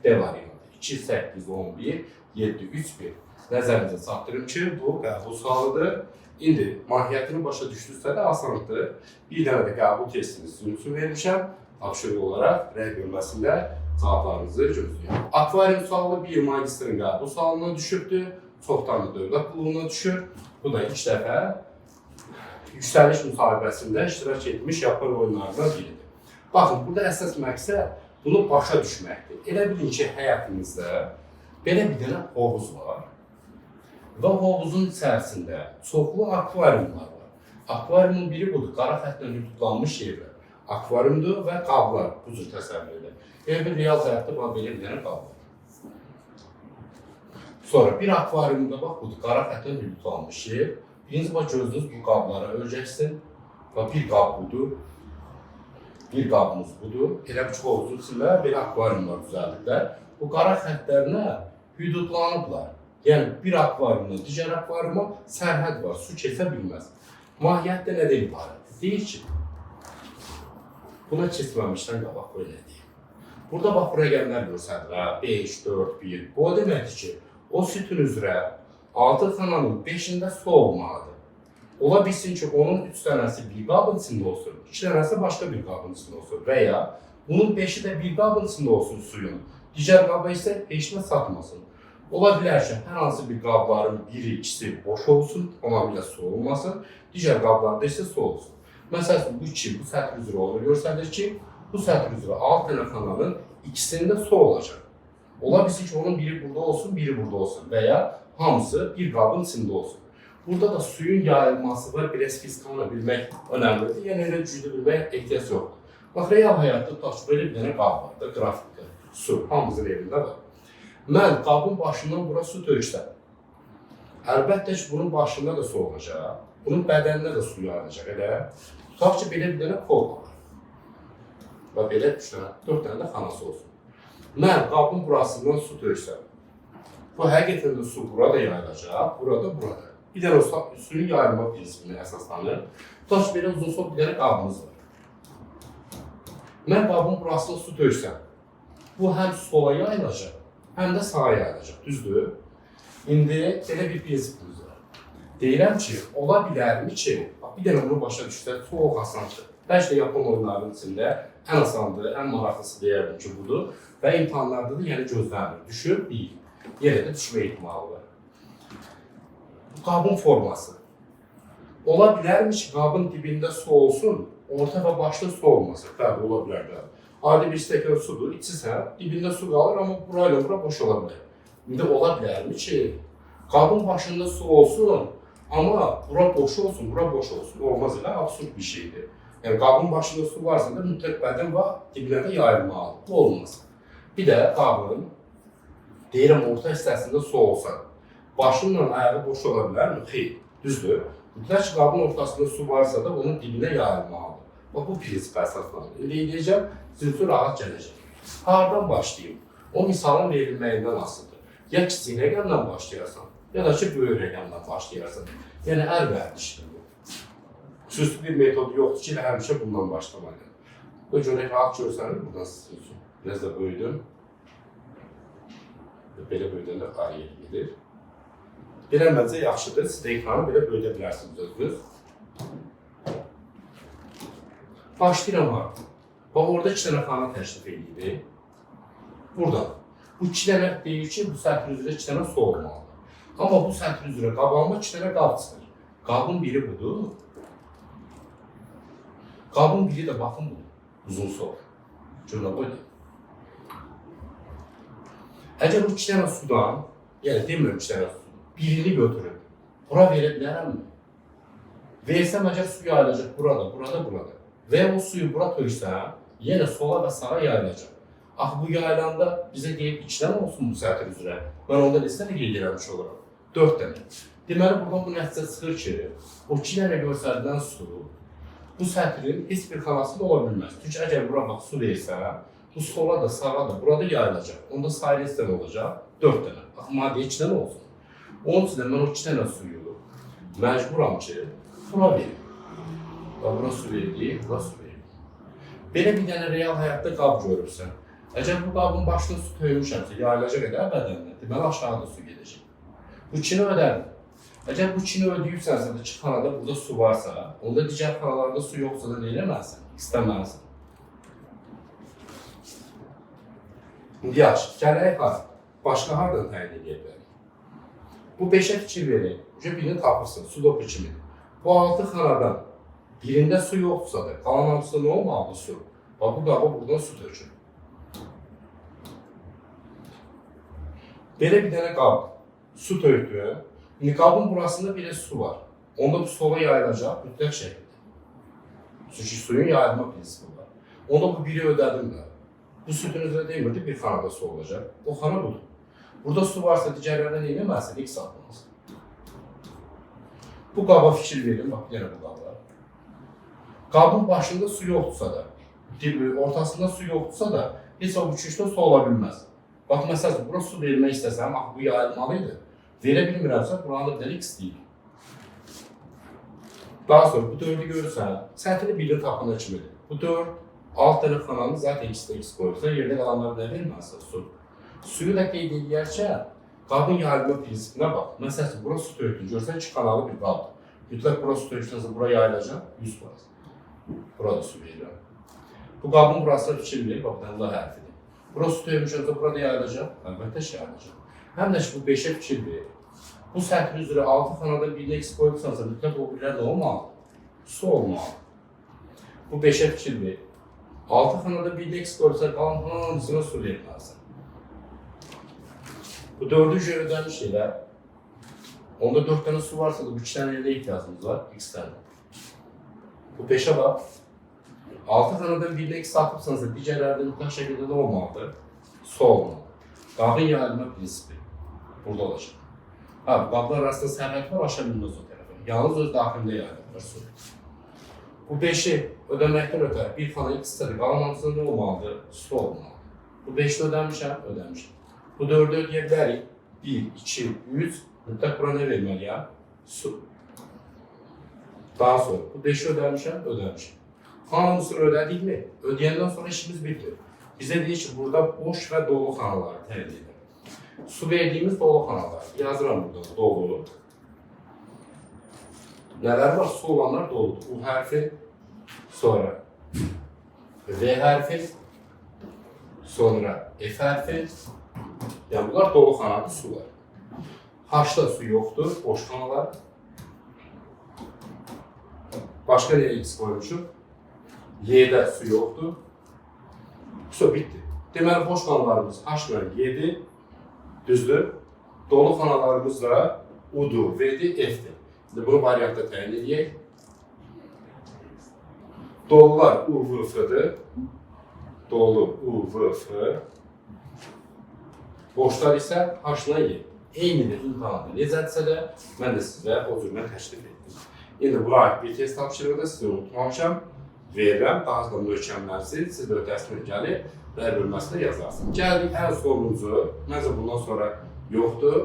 D variantı. 2, 8, 11, 7, 3, 1. Nəzərinizə çatdırım ki, bu qəbul sualıdır. İndi mahiyyətini başa düşdünüzsə də asanlıqdır. Bir dənə də qəbul testini sizin üçün vermişəm. Tapşırıq olaraq rəy bölməsində cavablarınızı gözləyin. Akvarium sualı bir magistrin qəbul sualına düşübdür. Çoxdan da dövlət qulluğuna düşür. Bu da ilk dəfə yüksəliş müsahibəsində iştirak etmiş yapar oyunlardan biridir. Baxın, burada əsas məqsəd bunu başa düşməkdir. Elə bilin ki, həyatınızda belə bir dənə hovuz var və hovuzun içərisində çoxlu akvariumlar var. Akvariumun biri budur, qara xətlə hüdudlanmış yerlər. Akvariumdur və qablar, bu cür təsəvvür edir. Elə bir real həyatda belə bir dənə qab var. Sonra bir akvariumda bax, budur, qara xətlə hüdudlanmış yer. Birinci bax, gözünüz bu qablara öləcəksin və bir qab budur. Bir qabımız budur. Elə bir hovuzun içində belə akvariumlar düzəldiblər. Bu qara xətlərinə hüdudlanıblar. Yəni, bir akvariumdan digər akvariuma sərhəd var, su keçə bilməz. Mahiyyətdə nədən ibarətdir? Deyir ki, buna keçməmişdən qabaq belə deyil. Burada bax, bu rəqəmlər görsədir, 5, 4, 1. Bu o deməkdir ki, o sütun üzrə 6 xananın 5-də su olmalıdır. Ola bilsin ki, onun 3 dənəsi bir qabın içində olsun, 2 dənəsi başqa bir qabın içində olsun və ya bunun 5-i də bir qabın içində olsun suyun, digər qaba isə heç nə satmasın. Ola bilər ki, hər hansı bir qabların biri, ikisi boş olsun, tamamilə su olmasın, digər qablarda isə su olsun. Məsələn, bu 2, bu sətr üzrə olur, görsədir ki, bu sətr üzrə 6 dənə xananın ikisində su olacaq. Ola bilsin ki, onun biri burada olsun, biri burada olsun və ya hamısı bir qabın içində olsun. Burada da suyun yayılması var, biraz fizikalını bilmək önəmlidir, yəni elə güclü bilmək ehtiyac yoxdur. Bax, real həyatda tutaq ki, belə bir dənə qab var da, qrafikdə, su, hamımızın evində var. Mən qabın başından bura su töksəm, əlbəttə ki, bunun başında da su olacaq, bunun bədənində də su yayılacaq, elə. Tutaq ki, belə bir dənə kol var və belə 3 dənə, 4 dənə də xanası olsun. Mən qabın burasından su töksəm, bu həqiqətən də su burada yayılacaq, burada, burada. Bir dənə suyun yayılma prinsipini əsaslanır. Tutaq ki, belə uzun sol bir dənə qabımız var. Mən qabın burasına su töksəm, bu həm sola yayılacaq, həm də sağa yayılacaq, düzdür? İndi belə bir prinsipimiz var. Deyirəm ki, ola bilərmi ki, bir dənə bunu başa düşsə, çox asandır. Bəlkə də yapon oyunlarının içində ən asandır, ən maraqlısı deyərdim ki, budur. Və imtahanlarda da yəni gözlənilir, düşür, bil. Yerə də düşmə ehtimalı var. Qabın forması. Ola bilərmi ki, qabın dibində su olsun, orta və başda su olmasın. Bəli, ola bilər də. Adi bir stəkan sudur, içirsə, dibində su qalır, amma burayla bura boş ola bilər. İndi ola bilərmi ki, qabın başında su olsun, amma bura boş olsun, bura boş olsun. Olmaz elə, absurd bir şeydir. Yəni, qabın başında su varsa da mütləq bədən var, dibinə də yayılmalı. Bu olmaz. Bir də qabın, deyirəm, orta hissəsində su olsa, başınla ayağı boş ola bilərmi? Xeyr, düzdür. Mütləq ki, qabın ortasında su varsa da onun dibinə yayılmalıdır. Bax, bu prinsip əsaslanır. Elə edəcəm, sizin üçün rahat gələcək. Hardan başlayayım? O misalın verilməyindən asılıdır. Ya kiçik rəqəmdən başlayarsan, ya da ki, böyük rəqəmdən başlayarsan. Yəni, əl vərdişdir bu. Xüsusi bir metodu yoxdur ki, həmişə bundan başlamalıyım. Bu görək, rahat görsənir buradan sizin üçün. Biraz da böyüdüm. Belə böyüdən də araya gedir. Belə məncə yaxşıdır. Siz də ekranı belə böyüdə bilərsiniz özünüz. Başlayıram artıq. Bax, orada 2 dənə xana təşrif edir. Burada. Bu 2 dənə deyir ki, bu sətr üzrə 2 dənə su olmalıdır. Amma bu sətr üzrə qabağıma 2 dənə qab çıxır. Qabın biri budur. Qabın biri də baxın budur. Uzun sol. Cümlə qoydu. Əgər bu 2 dənə sudan, yəni demirəm 2 dənə su, birini götürüb, bura verə bilərəmmi? Versəm, əgər su yayılacaq burada, burada. Və ya o suyu bura töksəm, yenə sola və sağa yayılacaq. Axı, bu yayılanda bizə deyib 2 dənə olsun bu sətr üzrə. Mən onda neçə dənə qeyd eləmiş oluram? 4 dənə. Deməli, buradan bu nəticə çıxır ki, o 2 dənə göstərilən su bu sətrin heç bir xanasında ola bilməz. Çünki əgər bura bax su versə, bu sola da, sağa da, burada yayılacaq. Onda sayı neçə dənə olacaq? 4 dənə. Axı, maddiyə 2 dənə olsun. Onun üçün də mən o 2 dənə suyu məcburam ki, bura verim. Bura su verdi, bura su verdi. Belə bir dənə real həyatda qab görürsən. Əgər bu qabın başına su töymüşəmsə, yayılacaq qədər bədəninə, deməli aşağıda su gedəcək. Bu 2-ni ödərim. Əgər bu 2-ni ödəyibsənsə də ki, xanada burada su varsa, onda digər xanalarda su yoxsa da nə eləməlisən? İstəməlisən. İndi yaxşı, gələk hara? Başqa haradan təyin edə bilərik? Bu 5-ə fikir verin, birini tapırsın, su dopu kimi. Bu 6 xanadan birində su yoxdursa da, qalan hamısında nə olmalıdır su? Bax, bu qaba buradan su tökür. Belə bir dənə qab, su tökdü. İndi qabın burasında bir su var. Onda bu sola yayılacaq mütləq şəkildə. Çünki suyun yayılma prinsipi var. Onda bu biri ödədim də. Bu sütun üzrə demirdi, bir xanada su olacaq. O xana budur. Burada su varsa digərlərdən eləməlisən, ilk satmalısın. Bu qaba fikir verin, bax, yenə bu qaba. Qabın başında su yoxdursa da, ortasında su yoxdursa da, heç o üçüncüdə su ola bilməz. Bax, məsələn, bura su vermək istəsəm, bu yayılmalıydı. Verə bilmirəmsə, buranı da bir dənə x deyil. Daha sonra bu 4-ü görürsən, sətrini birini tapına kimidir. Bu 4, alt dənə xananı zaten x-də x qoyursa, yerdə qalanları nə verməlisə su. Suyu da qeyd edərkən, qabın yayılma prinsipinə bax. Məsələn, bura su tökdün, görsən 2 kanalı bir qabdır. Mütləq bura su töksənsə, bura yayılacaq 100%. Burada su verirəm. Bu qabın burasına fikir verir, bax, bu da hərfidir. Bura su tökmüşənsə, burada yayılacaq, əlbəttə ki, yayılacaq. Həm də ki, bu 5-ə fikir verir. Bu sətr üzrə 6 xanadan birinə x qoyubsansa, mütləq o birlər nə olmalıdır? Su olmalıdır. Bu 5-ə fikir verir. 6 xanadan birinə x qoyubsa, qalan hamısına su verməlisən. Bu 4-ü ödəmiş elə. Onda 4 dənə su varsa da, bu 2 dənə ilə ihtiyacımız var, x dənə. Bu 5-ə bax. 6 xanadan birinə x atıbsansa, digərlərdə mütləq şəkildə də olmalıdır? Su olmalıdır. Qabın yayılma prinsipi burada olacaq. Ha, bu qablar arasında sərhəd var, aşağı bilməz o tərəfə. Yalnız öz daxilində yayılır su. Bu 5-i ödəməkdən ötər, bir xana x-dədir, qalan hamısında nə olmalıdır? Su olmalıdır. Bu 5-i ödəmişəm, ödəmişəm. Bu 4-ü ödəyə bilərik. 1, 2, 3, mütləq bura nə verməliyəm? Su. Daha sonra, bu 5-i ödəmişəm, ödəmişəm. Hamısını ödədikmi? Ödəyəndən sonra işimiz bitir. Bizə deyir ki, burada boş və dolu xanaları təyin edir. Su verdiğimiz dolu xanalar. Yazıram burada dolu. Nələr var? Su olanlar doludur. U hərfi, sonra V hərfi, sonra F hərfi. Yəni bunlar dolu xanalı sular. H-da su yoxdur, boş xanalar. Başqa nəyə x qoymuşuq? Y-də su yoxdur. Su bitdi. Deməli, boş xanalarımız H-la 7, düzdür. Dolu xanalarımız da U-dur, V-dir, F-dir. Şimdi bunu variantda təyin edək. Dolular U-V-F-dir. Dolu U-V-F. Boşlar isə H-la Y. Eynidir imtihanda. Necədirsə də mən də sizə o cürmə təklif etdim. İndi buna aid bir test tapşırığı da sizə unutmamışam. Verirəm, daha sonra möhkəmlənsin, siz də ötəsini gəlib rəy bölməsində yazarsınız. Gəldik ən sonuncu, məncə bundan sonra yoxdur.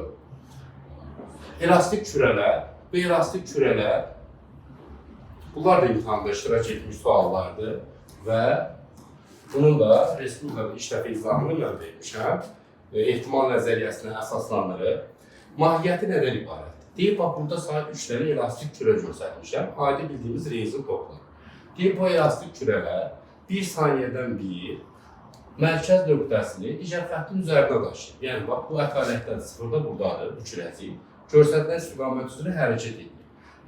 Elastik kürələr. Bu elastik kürələr, bunlar da imtihanda iştirak etmiş suallardır və bunun da Respublikada iş dəfə izahını mən vermişəm. Ehtimal nəzəriyyəsinə əsaslanırıq. Mahiyyəti nədən ibarətdir? Deyib, bax, burada saat 3 dənə elastik kürə göstərmişəm. Adi bildiyimiz rezin toplar. Deyib, bu elastik kürələr 1 saniyədən bir mərkəz nöqtəsini digər xəttin üzərinə daşıyır. Yəni, bax, bu ətalətdən sıfırda buradadır, bu kürəcik. Görsədilən istiqamət üzrə hərəkət edir.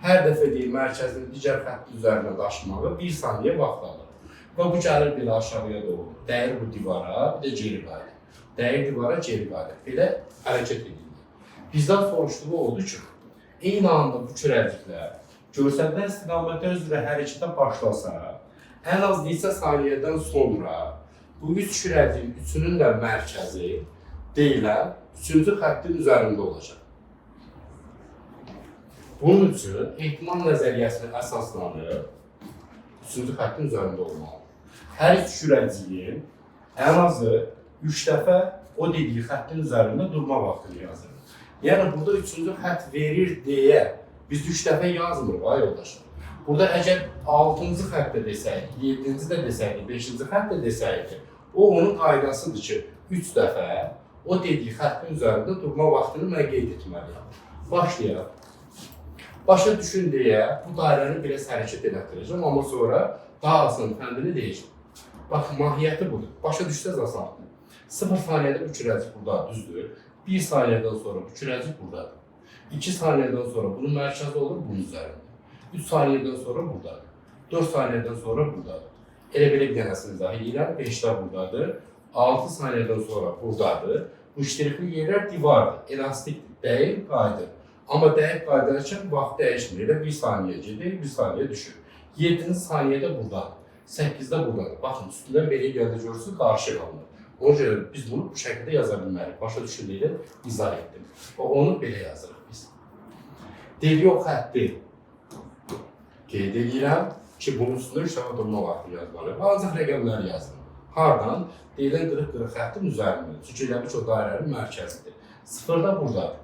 Hər dəfə deyil, mərkəzini digər xəttin üzərinə daşımağı 1 saniyə vaxt alır. Və bu gəlir belə aşağıya doğru. Dəyir bu divara, bir də geri qaydır. Dəyir divara, geri qaydır. Belə hərəkət edilir. Bizdən soruşduğu oldu ki, eyni anda bu kürəciklər görsədilən istiqamətlər üzrə hərəkətə başlasa, ən az neçə saniyədən sonra bu üç kürəciyin üçünün də mərkəzi deyilən 3-cü xəttin üzərində olacaq. Bunun üçün ehtimal nəzəriyyəsini əsaslanır 3-cü xəttin üzərində olmalı. Hər üç kürəciyin ən azı 3 dəfə o dediyi xəttin üzərində durma vaxtını yazır. Yəni, burada 3-cü xətt verir deyə biz 3 dəfə yazmırıq, ay yoldaşlar. Burada əgər 6-cı xəttdə desəydik, 7-ci də desəydik, 5-ci xəttdə desəydik, o onun qaydasıdır ki, 3 dəfə o dediyi xəttin üzərində durma vaxtını mən qeyd etməliyəm. Başlayaq. Başa düşün deyə bu dairəni biraz hərəkət elətdirəcəm, amma sonra daha asan fəndini deyəcəm. Bax, mahiyyəti budur. Başa düşsəz asandır. 0 saniyədə bu kürəcik burada düzdür. 1 saniyədən sonra bu kürəcik buradadır. 2 saniyədən sonra bunun mərkəzi olur bunun üzərində. 3 saniyədən sonra buradadır. 4 saniyədən sonra buradadır. Elə belə bir dənəsini izah edirəm. 5-də buradadır. 6 saniyədən sonra buradadır. Bu iştirikli yerlər divardır. Elastikdir. Dəyib qayıdır. Amma dəyib qayıdarkən vaxt dəyişmir. Elə 1 saniyə gedir, 1 saniyə düşür. 7-ci saniyədə buradadır. 8-də buradadır. Baxın, üstündən belə gəldi görürsünüz, qarşı qalmır. Ona görə biz bunu bu şəkildə yaza bilmərik. Başa düşüldüylə izah etdim. Və onu belə yazırıq biz. Deliyo xətti qeyd edirəm ki, bunun üstündə 3 dəfə durma vaxtı yazmalıyıq. Ancaq rəqəmləri yazın. Hardan? Deyilən qırıq-qırıq xəttin üzərində. Çünki elə bir çox dairənin mərkəzidir. 0-da buradadır.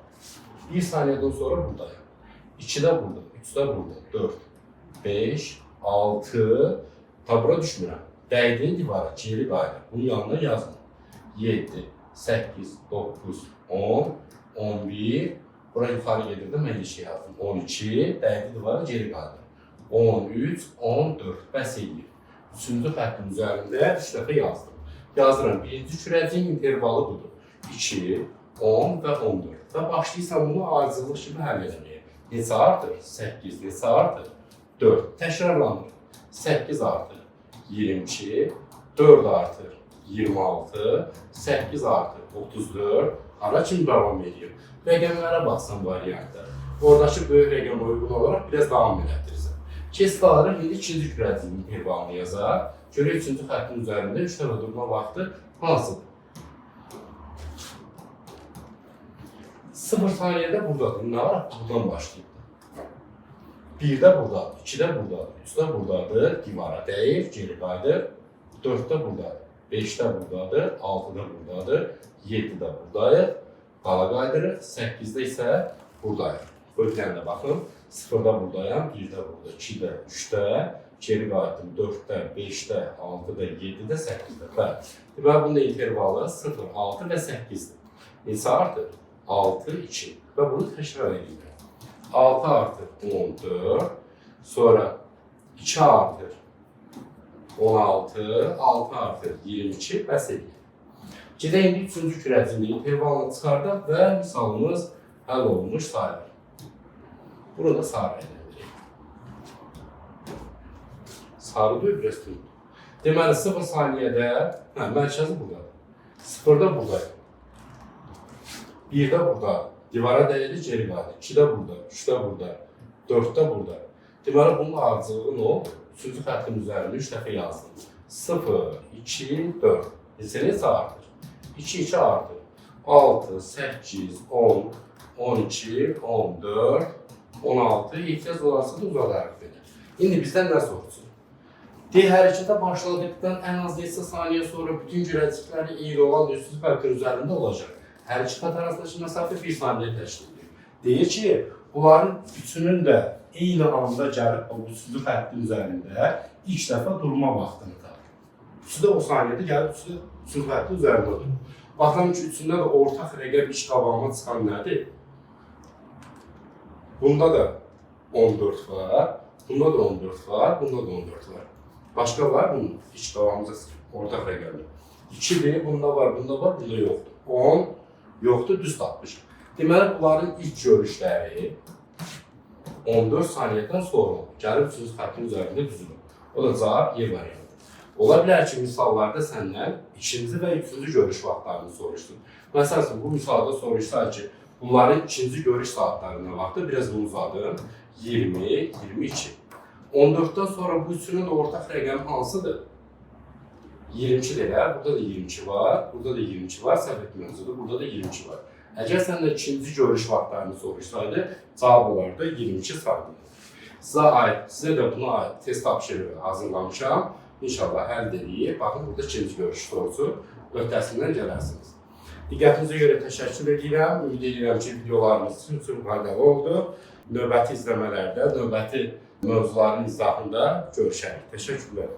1 saniyədən sonra buradayım. 2-də burada, 3-də burada, 4, 5, 6, tabura düşmürəm. Dəydiyi divara geri qaydır. Bunun yanına yazın. 7, 8, 9, 10, 11, bura yuxarı gedir də mən şey yazdım. 12, dəydi divara geri qaydır. 13, 14, bəs edir. 3-cü xəttin üzərində 3 dəfə yazdım. Yazıram, birinci kürəciyin intervalı budur. 2, 10 və 14. Və başlayırsan bunu ardıcıllıq kimi həll etməyə. Neçə artır? 8, neçə artır? 4. Təkrarlanır. 8 artır. 22, 4 artır. 26, 8 artır. 34. Ara kimi davam edir. Rəqəmlərə baxsan variantda. Oradakı böyük rəqəmə uyğun olaraq biraz davam elətdirirsən. Kes qalırıq, indi ikinci kürəciyin intervalını yazar. Görək 3-cü xəttin üzərində 3 dəfə durma vaxtı hansıdır? 0 saniyədə buradadır. Nə var? Buradan başlayıb. 1-də buradadır, 2-də buradadır, 3-də buradadır, divara dəyir, geri qaydır. 4-də buradadır, 5-də buradadır, 6-da buradadır, 7-də buradayıq, qala qaydırıq, 8-də isə buradayıq. Bölgəndə baxın, 0-da buradayım, 1-də burada, 2-də, 3-də, geri qayıtdım, 4-də, 5-də, 6-da, 7-də, 8-də. Deməli, bunun intervalı 0, 6 və 8-dir. Neçə artır? 6, 2 və bunu təkrar edirəm. 6 artır 14, sonra 2 artır 16, 6 artır 22, bəs edir. Gedək indi 3-cü kürəcinin intervalını çıxardaq və misalımız həll olunmuş sayılır. Bunu da sarı edirik. Sarı deyil, biraz tüm. Deməli, 0 saniyədə, mərkəzi buradadır. 0-da buradayım. 1-də burada, divara dəyəli geri qaydır. 2-də burada, 3-də burada, 4-də burada. Deməli, bunun ardıcılığı nə oldu? 3-cü xəttin üzərində 3 dəfə yazdım. 0, 2, 4. Neçə artır? 2, 2 artır. 6, 8, 10, 12, 14, 16. İhtiyac olarsa da uzadarıq belə. İndi bizdən nə soruşsun? Hərəkətə başladıqdan ən az neçə saniyə sonra bütün kürəcikləri eyni olan 3-cü xəttin üzərində olacaq. Hər iki xət arasındakı məsafə 1 saniyə təşkil edir. Deyir ki, bunların üçünün də eyni anda gəlib bu 3-cü xəttin üzərində ilk dəfə durma vaxtını tapır. Üçü də o saniyədə gəlib 3-cü xəttin üzərində durur. Baxın ki, üçündə də ortaq rəqəm iş qabağıma çıxan nədir? Bunda da 14 var. Bunda da 14 var. Bunda da 14 var. Başka var mı? Hiç davamıza ortak rəqəmi. 2'dir, bunda var, bunda var, bunda yoxdur. 10 yoxdur, düz tapmışıq. Deməli, bunların ilk görüşləri 14 saniyədən sonra olur. Gəlib üçüncü xəttin üzərində düzülür. O da cavab Y variantı. Ola bilər ki, misallarda səndən ikinci və üçüncü görüş vaxtlarını soruşdun. Məsələn, bu misalda soruşsa ki, bunların ikinci görüş saatlarına vaxtı biraz bunu uzadım. 20, 22. 14'ten sonra bu üçünün de ortak rəqəmi hansıdır? 22 deyilər, burada da 22 var, burada da 22 var, səhv etməyəmsədir, burada da 22 var. Əgər səndən ikinci görüş vaxtlarını soruşsaydı, cavab olardı 22 sayılır. Sizə də buna aid test tapşırığı hazırlamışam. İnşallah həll edib, baxın burada ikinci görüş sorusu öhdəsindən gələrsiniz. Diqqətinizə görə təşəkkür edirəm. Ümid edirəm ki, videolarımız sizin üçün faydalı oldu. Növbəti izləmələrdə, növbəti mövzuların izahında görüşərik. Təşəkkürlər.